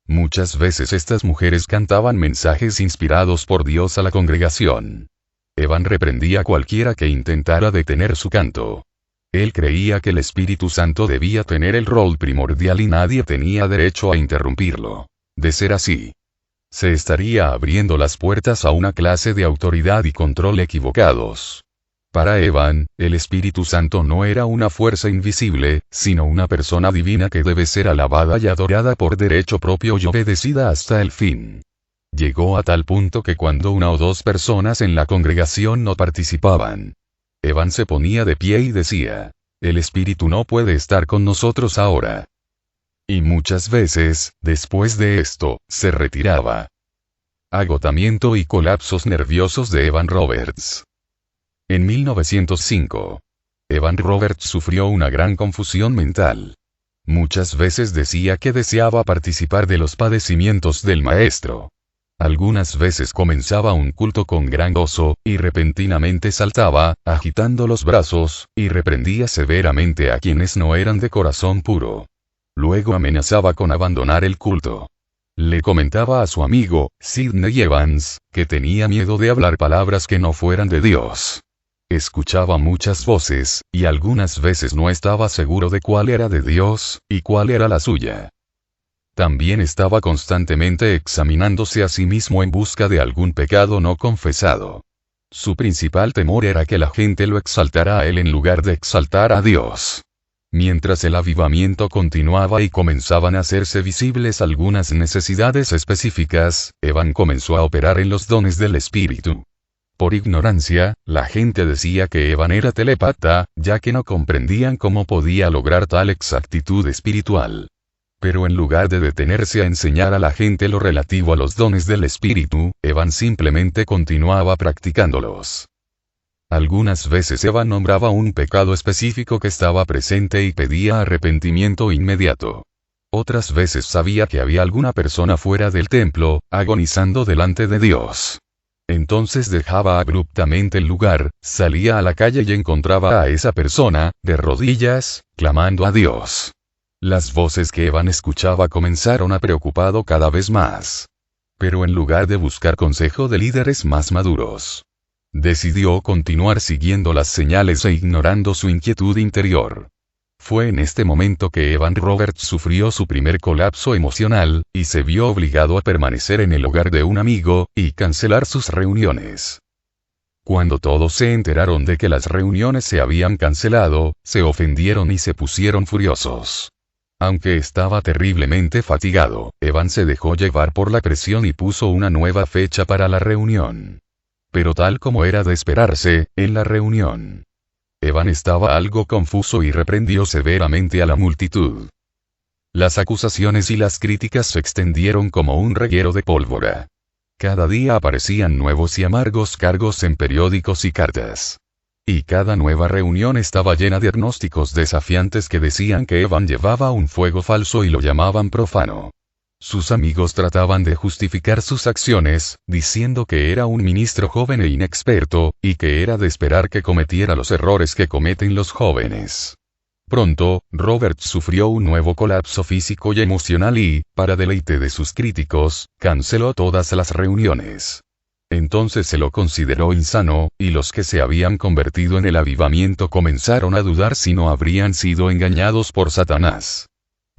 Muchas veces estas mujeres cantaban mensajes inspirados por Dios a la congregación. Evan reprendía a cualquiera que intentara detener su canto. Él creía que el Espíritu Santo debía tener el rol primordial y nadie tenía derecho a interrumpirlo. De ser así, se estaría abriendo las puertas a una clase de autoridad y control equivocados. Para Evan, el Espíritu Santo no era una fuerza invisible, sino una persona divina que debe ser alabada y adorada por derecho propio y obedecida hasta el fin. Llegó a tal punto que cuando 1 o 2 personas en la congregación no participaban, Evan se ponía de pie y decía, el Espíritu no puede estar con nosotros ahora. Y muchas veces, después de esto, se retiraba. Agotamiento y colapsos nerviosos de Evan Roberts. En 1905, Evan Roberts sufrió una gran confusión mental. Muchas veces decía que deseaba participar de los padecimientos del Maestro. Algunas veces comenzaba un culto con gran gozo, y repentinamente saltaba, agitando los brazos, y reprendía severamente a quienes no eran de corazón puro. Luego amenazaba con abandonar el culto. Le comentaba a su amigo, Sidney Evans, que tenía miedo de hablar palabras que no fueran de Dios. Escuchaba muchas voces, y algunas veces no estaba seguro de cuál era de Dios, y cuál era la suya. También estaba constantemente examinándose a sí mismo en busca de algún pecado no confesado. Su principal temor era que la gente lo exaltara a él en lugar de exaltar a Dios. Mientras el avivamiento continuaba y comenzaban a hacerse visibles algunas necesidades específicas, Evan comenzó a operar en los dones del Espíritu. Por ignorancia, la gente decía que Evan era telépata, ya que no comprendían cómo podía lograr tal exactitud espiritual. Pero en lugar de detenerse a enseñar a la gente lo relativo a los dones del Espíritu, Evan simplemente continuaba practicándolos. Algunas veces Evan nombraba un pecado específico que estaba presente y pedía arrepentimiento inmediato. Otras veces sabía que había alguna persona fuera del templo, agonizando delante de Dios. Entonces dejaba abruptamente el lugar, salía a la calle y encontraba a esa persona, de rodillas, clamando a Dios. Las voces que Evan escuchaba comenzaron a preocuparlo cada vez más. Pero en lugar de buscar consejo de líderes más maduros, decidió continuar siguiendo las señales e ignorando su inquietud interior. Fue en este momento que Evan Roberts sufrió su primer colapso emocional, y se vio obligado a permanecer en el hogar de un amigo, y cancelar sus reuniones. Cuando todos se enteraron de que las reuniones se habían cancelado, se ofendieron y se pusieron furiosos. Aunque estaba terriblemente fatigado, Evan se dejó llevar por la presión y puso una nueva fecha para la reunión. Pero tal como era de esperarse, en la reunión, Evan Evan estaba algo confuso y reprendió severamente a la multitud. Las acusaciones y las críticas se extendieron como un reguero de pólvora. Cada día aparecían nuevos y amargos cargos en periódicos y cartas. Y cada nueva reunión estaba llena de diagnósticos desafiantes que decían que Evan llevaba un fuego falso y lo llamaban profano. Sus amigos trataban de justificar sus acciones, diciendo que era un ministro joven e inexperto, y que era de esperar que cometiera los errores que cometen los jóvenes. Pronto, Roberts sufrió un nuevo colapso físico y emocional y, para deleite de sus críticos, canceló todas las reuniones. Entonces se lo consideró insano, y los que se habían convertido en el avivamiento comenzaron a dudar si no habrían sido engañados por Satanás.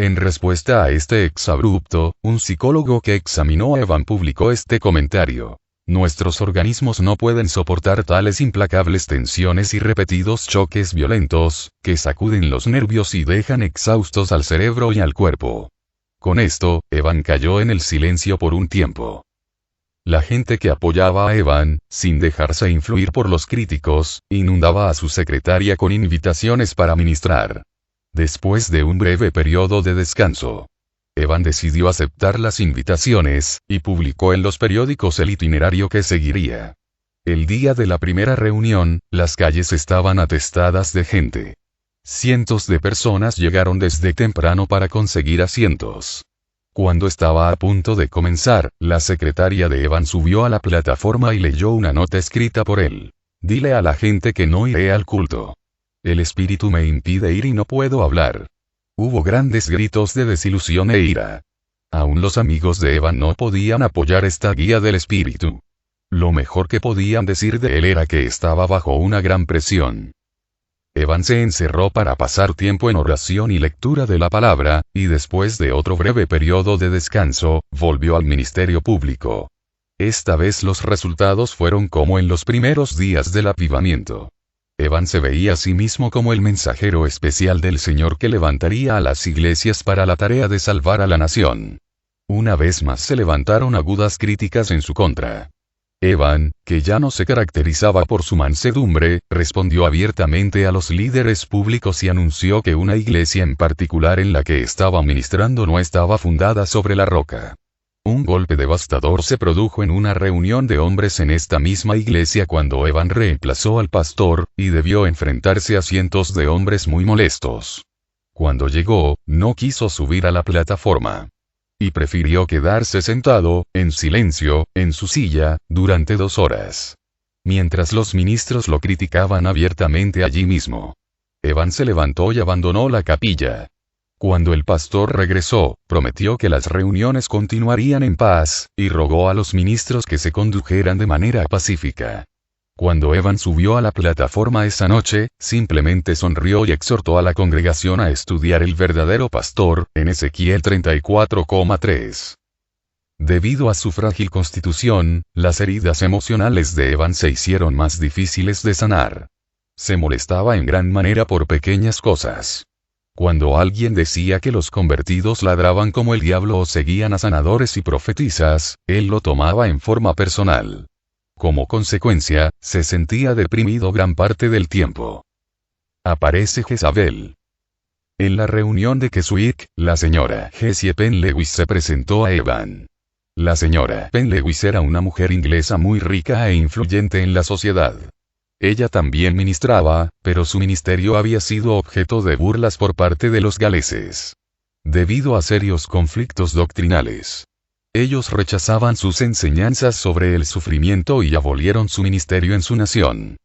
En respuesta a este exabrupto, un psicólogo que examinó a Evan publicó este comentario. Nuestros organismos no pueden soportar tales implacables tensiones y repetidos choques violentos, que sacuden los nervios y dejan exhaustos al cerebro y al cuerpo. Con esto, Evan cayó en el silencio por un tiempo. La gente que apoyaba a Evan, sin dejarse influir por los críticos, inundaba a su secretaria con invitaciones para ministrar. Después de un breve periodo de descanso, Evan decidió aceptar las invitaciones, y publicó en los periódicos el itinerario que seguiría. El día de la primera reunión, las calles estaban atestadas de gente. Cientos de personas llegaron desde temprano para conseguir asientos. Cuando estaba a punto de comenzar, la secretaria de Evan subió a la plataforma y leyó una nota escrita por él. Dile a la gente que no iré al culto. El espíritu me impide ir y no puedo hablar. Hubo grandes gritos de desilusión e ira. Aún los amigos de Evan no podían apoyar esta guía del espíritu. Lo mejor que podían decir de él era que estaba bajo una gran presión. Evan se encerró para pasar tiempo en oración y lectura de la palabra, y después de otro breve periodo de descanso, volvió al ministerio público. Esta vez los resultados fueron como en los primeros días del avivamiento. Evan se veía a sí mismo como el mensajero especial del Señor que levantaría a las iglesias para la tarea de salvar a la nación. Una vez más se levantaron agudas críticas en su contra. Evan, que ya no se caracterizaba por su mansedumbre, respondió abiertamente a los líderes públicos y anunció que una iglesia en particular en la que estaba ministrando no estaba fundada sobre la roca. Un golpe devastador se produjo en una reunión de hombres en esta misma iglesia cuando Evan reemplazó al pastor, y debió enfrentarse a cientos de hombres muy molestos. Cuando llegó, no quiso subir a la plataforma. Y prefirió quedarse sentado, en silencio, en su silla, durante 2 horas. Mientras los ministros lo criticaban abiertamente allí mismo. Evan se levantó y abandonó la capilla. Cuando el pastor regresó, prometió que las reuniones continuarían en paz, y rogó a los ministros que se condujeran de manera pacífica. Cuando Evan subió a la plataforma esa noche, simplemente sonrió y exhortó a la congregación a estudiar el verdadero pastor, en Ezequiel 34,3. Debido a su frágil constitución, las heridas emocionales de Evan se hicieron más difíciles de sanar. Se molestaba en gran manera por pequeñas cosas. Cuando alguien decía que los convertidos ladraban como el diablo o seguían a sanadores y profetisas, él lo tomaba en forma personal. Como consecuencia, se sentía deprimido gran parte del tiempo. Aparece Jezabel. En la reunión de Keswick, la señora Jessie Penlewis se presentó a Evan. La señora Penlewis era una mujer inglesa muy rica e influyente en la sociedad. Ella también ministraba, pero su ministerio había sido objeto de burlas por parte de los galeses. Debido a serios conflictos doctrinales. Ellos rechazaban sus enseñanzas sobre el sufrimiento y abolieron su ministerio en su nación.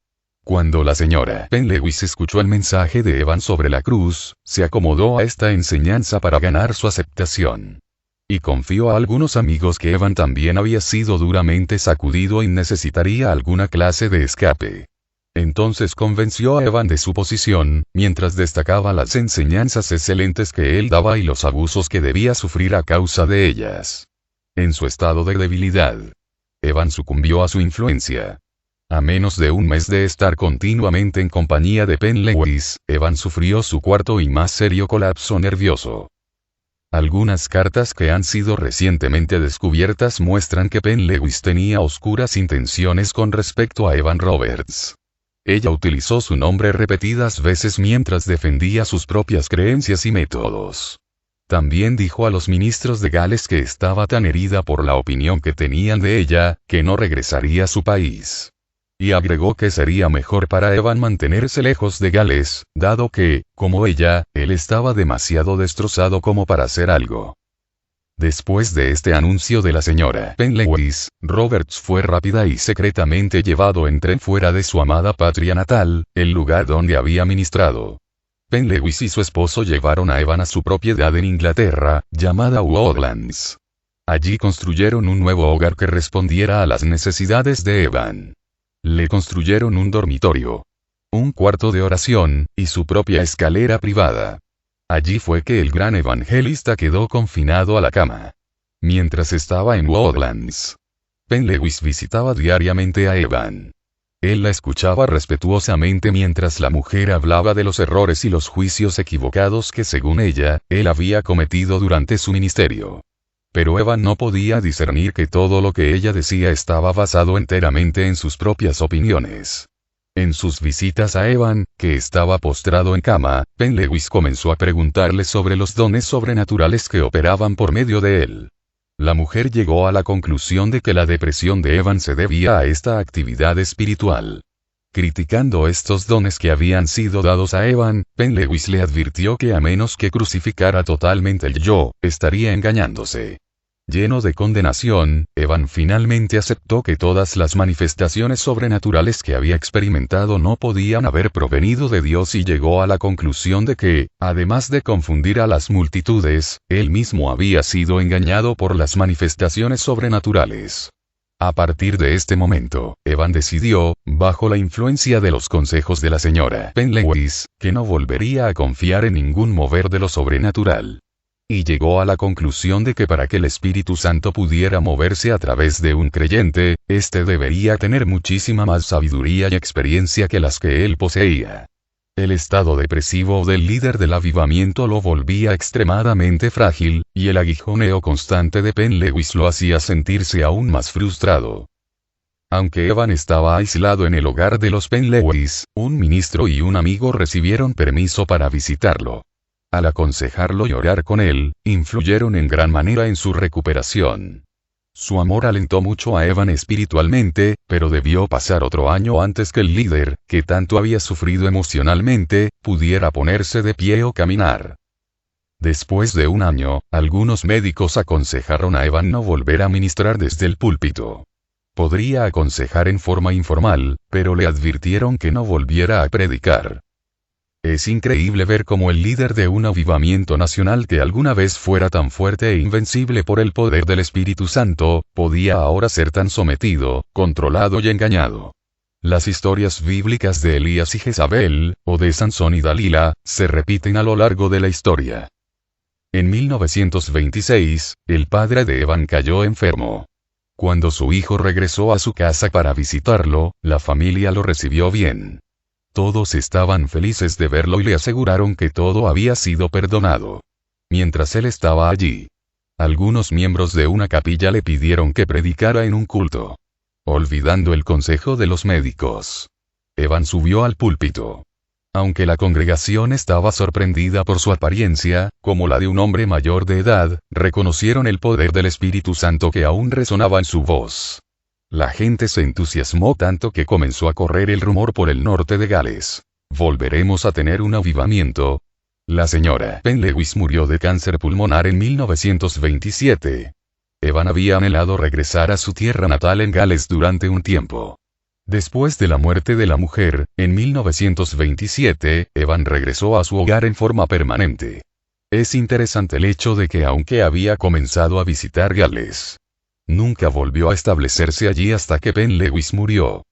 Cuando la señora Penlewis escuchó el mensaje de Evan sobre la cruz, se acomodó a esta enseñanza para ganar su aceptación. Y confió a algunos amigos que Evan también había sido duramente sacudido y necesitaría alguna clase de escape. Entonces convenció a Evan de su posición, mientras destacaba las enseñanzas excelentes que él daba y los abusos que debía sufrir a causa de ellas. En su estado de debilidad, Evan sucumbió a su influencia. A menos de un mes de estar continuamente en compañía de Penlewis, Evan sufrió su cuarto y más serio colapso nervioso. Algunas cartas que han sido recientemente descubiertas muestran que Penlewis tenía oscuras intenciones con respecto a Evan Roberts. Ella utilizó su nombre repetidas veces mientras defendía sus propias creencias y métodos. También dijo a los ministros de Gales que estaba tan herida por la opinión que tenían de ella, que no regresaría a su país. Y agregó que sería mejor para Evan mantenerse lejos de Gales, dado que, como ella, él estaba demasiado destrozado como para hacer algo. Después de este anuncio de la señora Penlewis, Roberts fue rápida y secretamente llevado en tren fuera de su amada patria natal, el lugar donde había ministrado. Penlewis y su esposo llevaron a Evan a su propiedad en Inglaterra, llamada Woodlands. Allí construyeron un nuevo hogar que respondiera a las necesidades de Evan. Le construyeron un dormitorio, un cuarto de oración, y su propia escalera privada. Allí fue que el gran evangelista quedó confinado a la cama. Mientras estaba en Woodlands, Penlewis visitaba diariamente a Evan. Él la escuchaba respetuosamente mientras la mujer hablaba de los errores y los juicios equivocados que según ella, él había cometido durante su ministerio. Pero Evan no podía discernir que todo lo que ella decía estaba basado enteramente en sus propias opiniones. En sus visitas a Evan, que estaba postrado en cama, Penlewis comenzó a preguntarle sobre los dones sobrenaturales que operaban por medio de él. La mujer llegó a la conclusión de que la depresión de Evan se debía a esta actividad espiritual. Criticando estos dones que habían sido dados a Evan, Penlewis le advirtió que a menos que crucificara totalmente el yo, estaría engañándose. Lleno de condenación, Evan finalmente aceptó que todas las manifestaciones sobrenaturales que había experimentado no podían haber provenido de Dios y llegó a la conclusión de que, además de confundir a las multitudes, él mismo había sido engañado por las manifestaciones sobrenaturales. A partir de este momento, Evan decidió, bajo la influencia de los consejos de la señora Penlewis, que no volvería a confiar en ningún mover de lo sobrenatural. Y llegó a la conclusión de que para que el Espíritu Santo pudiera moverse a través de un creyente, éste debería tener muchísima más sabiduría y experiencia que las que él poseía. El estado depresivo del líder del avivamiento lo volvía extremadamente frágil, y el aguijoneo constante de Penlewis lo hacía sentirse aún más frustrado. Aunque Evan estaba aislado en el hogar de los Penlewis, un ministro y un amigo recibieron permiso para visitarlo. Al aconsejarlo y orar con él, influyeron en gran manera en su recuperación. Su amor alentó mucho a Evan espiritualmente, pero debió pasar otro año antes que el líder, que tanto había sufrido emocionalmente, pudiera ponerse de pie o caminar. Después de un año, algunos médicos aconsejaron a Evan no volver a ministrar desde el púlpito. Podría aconsejar en forma informal, pero le advirtieron que no volviera a predicar. Es increíble ver cómo el líder de un avivamiento nacional que alguna vez fuera tan fuerte e invencible por el poder del Espíritu Santo, podía ahora ser tan sometido, controlado y engañado. Las historias bíblicas de Elías y Jezabel, o de Sansón y Dalila, se repiten a lo largo de la historia. En 1926, el padre de Evan cayó enfermo. Cuando su hijo regresó a su casa para visitarlo, la familia lo recibió bien. Todos estaban felices de verlo y le aseguraron que todo había sido perdonado. Mientras él estaba allí, algunos miembros de una capilla le pidieron que predicara en un culto. Olvidando el consejo de los médicos, Evan subió al púlpito. Aunque la congregación estaba sorprendida por su apariencia, como la de un hombre mayor de edad, reconocieron el poder del Espíritu Santo que aún resonaba en su voz. La gente se entusiasmó tanto que comenzó a correr el rumor por el norte de Gales. ¿Volveremos a tener un avivamiento? La señora Penlewis murió de cáncer pulmonar en 1927. Evan había anhelado regresar a su tierra natal en Gales durante un tiempo. Después de la muerte de la mujer, en 1927, Evan regresó a su hogar en forma permanente. Es interesante el hecho de que aunque había comenzado a visitar Gales, nunca volvió a establecerse allí hasta que Penlewis murió.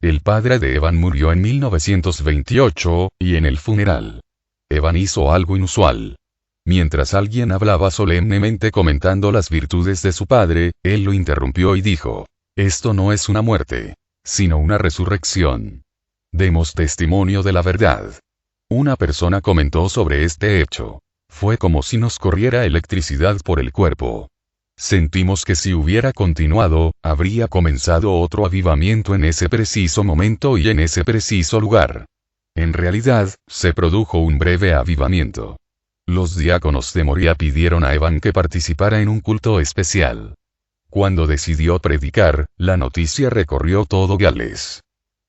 El padre de Evan murió en 1928, y en el funeral, Evan hizo algo inusual. Mientras alguien hablaba solemnemente comentando las virtudes de su padre, él lo interrumpió y dijo: «Esto no es una muerte, sino una resurrección. Demos testimonio de la verdad». Una persona comentó sobre este hecho: «Fue como si nos corriera electricidad por el cuerpo». Sentimos que si hubiera continuado, habría comenzado otro avivamiento en ese preciso momento y en ese preciso lugar. En realidad, se produjo un breve avivamiento. Los diáconos de Moria pidieron a Evan que participara en un culto especial. Cuando decidió predicar, la noticia recorrió todo Gales.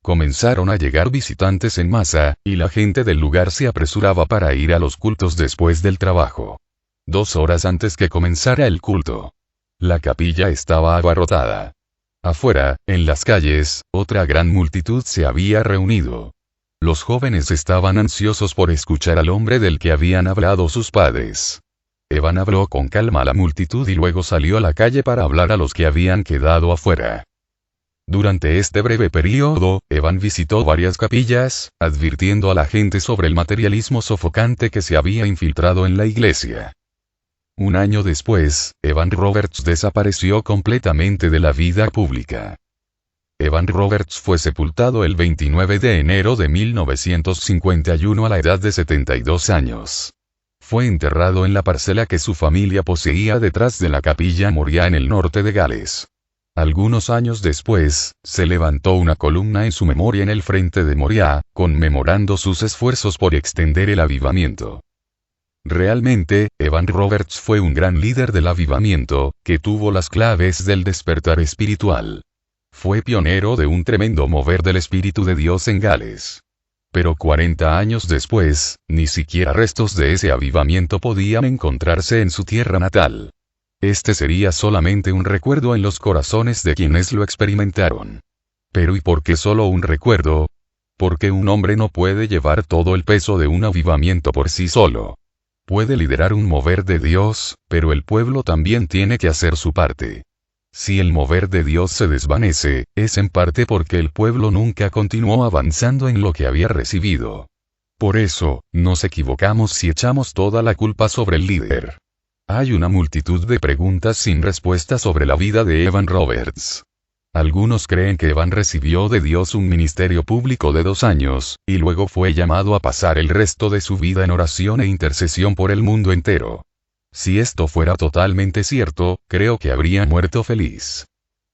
Comenzaron a llegar visitantes en masa, y la gente del lugar se apresuraba para ir a los cultos después del trabajo. 2 horas antes que comenzara el culto, la capilla estaba abarrotada. Afuera, en las calles, otra gran multitud se había reunido. Los jóvenes estaban ansiosos por escuchar al hombre del que habían hablado sus padres. Evan habló con calma a la multitud y luego salió a la calle para hablar a los que habían quedado afuera. Durante este breve período, Evan visitó varias capillas, advirtiendo a la gente sobre el materialismo sofocante que se había infiltrado en la iglesia. Un año después, Evan Roberts desapareció completamente de la vida pública. Evan Roberts fue sepultado el 29 de enero de 1951 a la edad de 72 años. Fue enterrado en la parcela que su familia poseía detrás de la capilla Moria en el norte de Gales. Algunos años después, se levantó una columna en su memoria en el frente de Moria, conmemorando sus esfuerzos por extender el avivamiento. Realmente, Evan Roberts fue un gran líder del avivamiento, que tuvo las claves del despertar espiritual. Fue pionero de un tremendo mover del Espíritu de Dios en Gales. Pero 40 años después, ni siquiera restos de ese avivamiento podían encontrarse en su tierra natal. Este sería solamente un recuerdo en los corazones de quienes lo experimentaron. Pero ¿y por qué solo un recuerdo? Porque un hombre no puede llevar todo el peso de un avivamiento por sí solo. Puede liderar un mover de Dios, pero el pueblo también tiene que hacer su parte. Si el mover de Dios se desvanece, es en parte porque el pueblo nunca continuó avanzando en lo que había recibido. Por eso, nos equivocamos si echamos toda la culpa sobre el líder. Hay una multitud de preguntas sin respuesta sobre la vida de Evan Roberts. Algunos creen que Evan recibió de Dios un ministerio público de 2 años, y luego fue llamado a pasar el resto de su vida en oración e intercesión por el mundo entero. Si esto fuera totalmente cierto, creo que habría muerto feliz.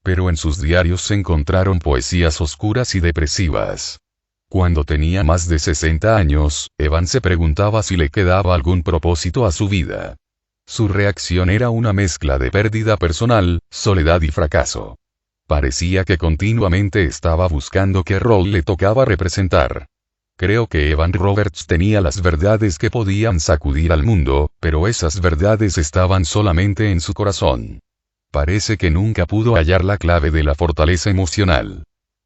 Pero en sus diarios se encontraron poesías oscuras y depresivas. Cuando tenía más de 60 años, Evan se preguntaba si le quedaba algún propósito a su vida. Su reacción era una mezcla de pérdida personal, soledad y fracaso. Parecía que continuamente estaba buscando qué rol le tocaba representar. Creo que Evan Roberts tenía las verdades que podían sacudir al mundo, pero esas verdades estaban solamente en su corazón. Parece que nunca pudo hallar la clave de la fortaleza emocional.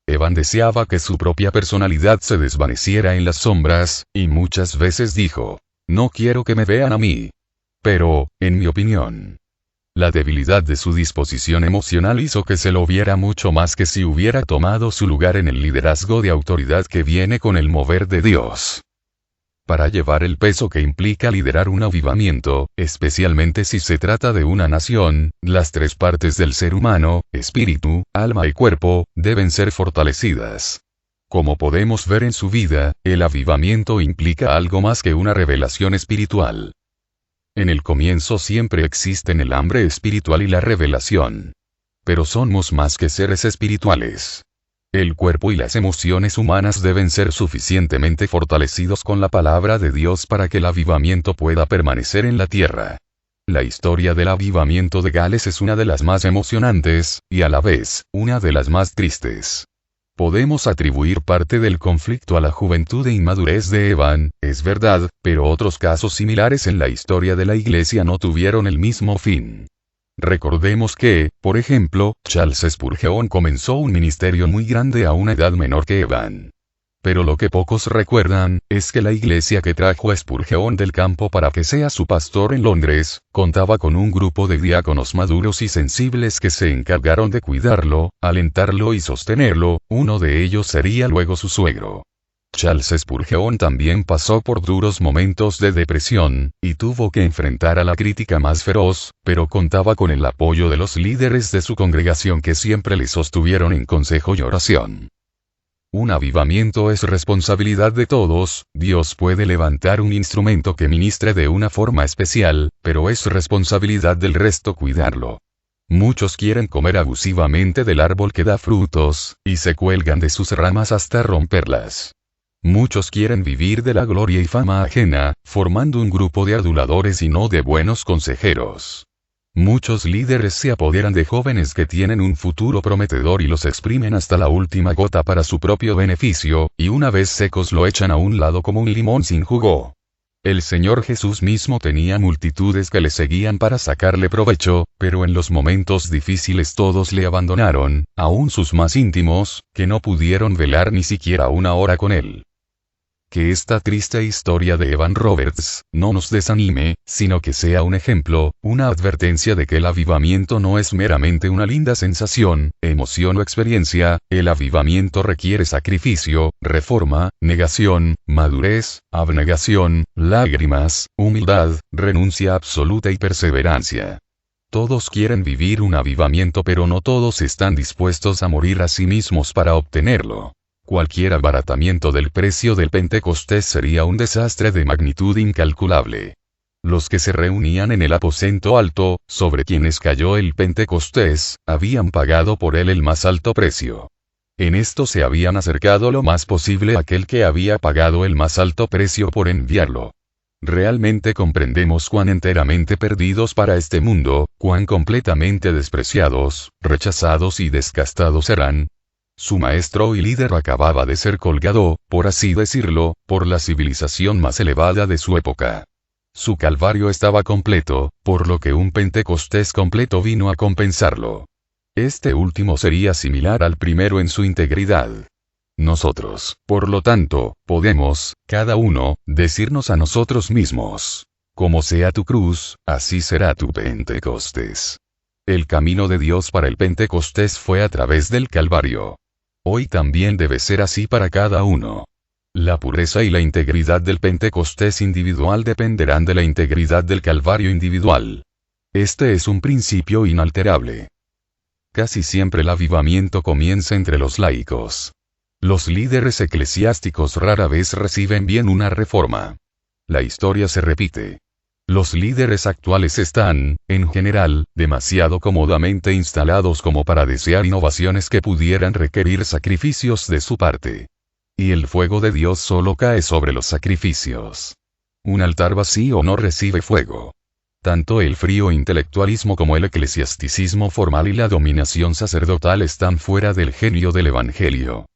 Evan deseaba que su propia personalidad se desvaneciera en las sombras, y muchas veces dijo, "No quiero que me vean a mí". Pero, en mi opinión, la debilidad de su disposición emocional hizo que se lo viera mucho más que si hubiera tomado su lugar en el liderazgo de autoridad que viene con el mover de Dios. Para llevar el peso que implica liderar un avivamiento, especialmente si se trata de una nación, las 3 partes del ser humano, espíritu, alma y cuerpo, deben ser fortalecidas. Como podemos ver en su vida, el avivamiento implica algo más que una revelación espiritual. En el comienzo siempre existen el hambre espiritual y la revelación. Pero somos más que seres espirituales. El cuerpo y las emociones humanas deben ser suficientemente fortalecidos con la palabra de Dios para que el avivamiento pueda permanecer en la tierra. La historia del avivamiento de Gales es una de las más emocionantes, y a la vez, una de las más tristes. Podemos atribuir parte del conflicto a la juventud e inmadurez de Evan, es verdad, pero otros casos similares en la historia de la Iglesia no tuvieron el mismo fin. Recordemos que, por ejemplo, Charles Spurgeon comenzó un ministerio muy grande a una edad menor que Evan. Pero lo que pocos recuerdan, es que la iglesia que trajo a Spurgeon del campo para que sea su pastor en Londres, contaba con un grupo de diáconos maduros y sensibles que se encargaron de cuidarlo, alentarlo y sostenerlo. Uno de ellos sería luego su suegro. Charles Spurgeon también pasó por duros momentos de depresión, y tuvo que enfrentar a la crítica más feroz, pero contaba con el apoyo de los líderes de su congregación que siempre le sostuvieron en consejo y oración. Un avivamiento es responsabilidad de todos. Dios puede levantar un instrumento que ministre de una forma especial, pero es responsabilidad del resto cuidarlo. Muchos quieren comer abusivamente del árbol que da frutos, y se cuelgan de sus ramas hasta romperlas. Muchos quieren vivir de la gloria y fama ajena, formando un grupo de aduladores y no de buenos consejeros. Muchos líderes se apoderan de jóvenes que tienen un futuro prometedor y los exprimen hasta la última gota para su propio beneficio, y una vez secos lo echan a un lado como un limón sin jugo. El Señor Jesús mismo tenía multitudes que le seguían para sacarle provecho, pero en los momentos difíciles todos le abandonaron, aun sus más íntimos, que no pudieron velar ni siquiera una hora con él. Que esta triste historia de Evan Roberts no nos desanime, sino que sea un ejemplo, una advertencia de que el avivamiento no es meramente una linda sensación, emoción o experiencia. El avivamiento requiere sacrificio, reforma, negación, madurez, abnegación, lágrimas, humildad, renuncia absoluta y perseverancia. Todos quieren vivir un avivamiento, pero no todos están dispuestos a morir a sí mismos para obtenerlo. Cualquier abaratamiento del precio del Pentecostés sería un desastre de magnitud incalculable. Los que se reunían en el aposento alto, sobre quienes cayó el Pentecostés, habían pagado por él el más alto precio. En esto se habían acercado lo más posible a aquel que había pagado el más alto precio por enviarlo. Realmente comprendemos cuán enteramente perdidos para este mundo, cuán completamente despreciados, rechazados y desgastados serán. Su maestro y líder acababa de ser colgado, por así decirlo, por la civilización más elevada de su época. Su calvario estaba completo, por lo que un Pentecostés completo vino a compensarlo. Este último sería similar al primero en su integridad. Nosotros, por lo tanto, podemos, cada uno, decirnos a nosotros mismos: como sea tu cruz, así será tu Pentecostés. El camino de Dios para el Pentecostés fue a través del Calvario. Hoy también debe ser así para cada uno. La pureza y la integridad del Pentecostés individual dependerán de la integridad del Calvario individual. Este es un principio inalterable. Casi siempre el avivamiento comienza entre los laicos. Los líderes eclesiásticos rara vez reciben bien una reforma. La historia se repite. Los líderes actuales están, en general, demasiado cómodamente instalados como para desear innovaciones que pudieran requerir sacrificios de su parte. Y el fuego de Dios solo cae sobre los sacrificios. Un altar vacío no recibe fuego. Tanto el frío intelectualismo como el eclesiasticismo formal y la dominación sacerdotal están fuera del genio del Evangelio.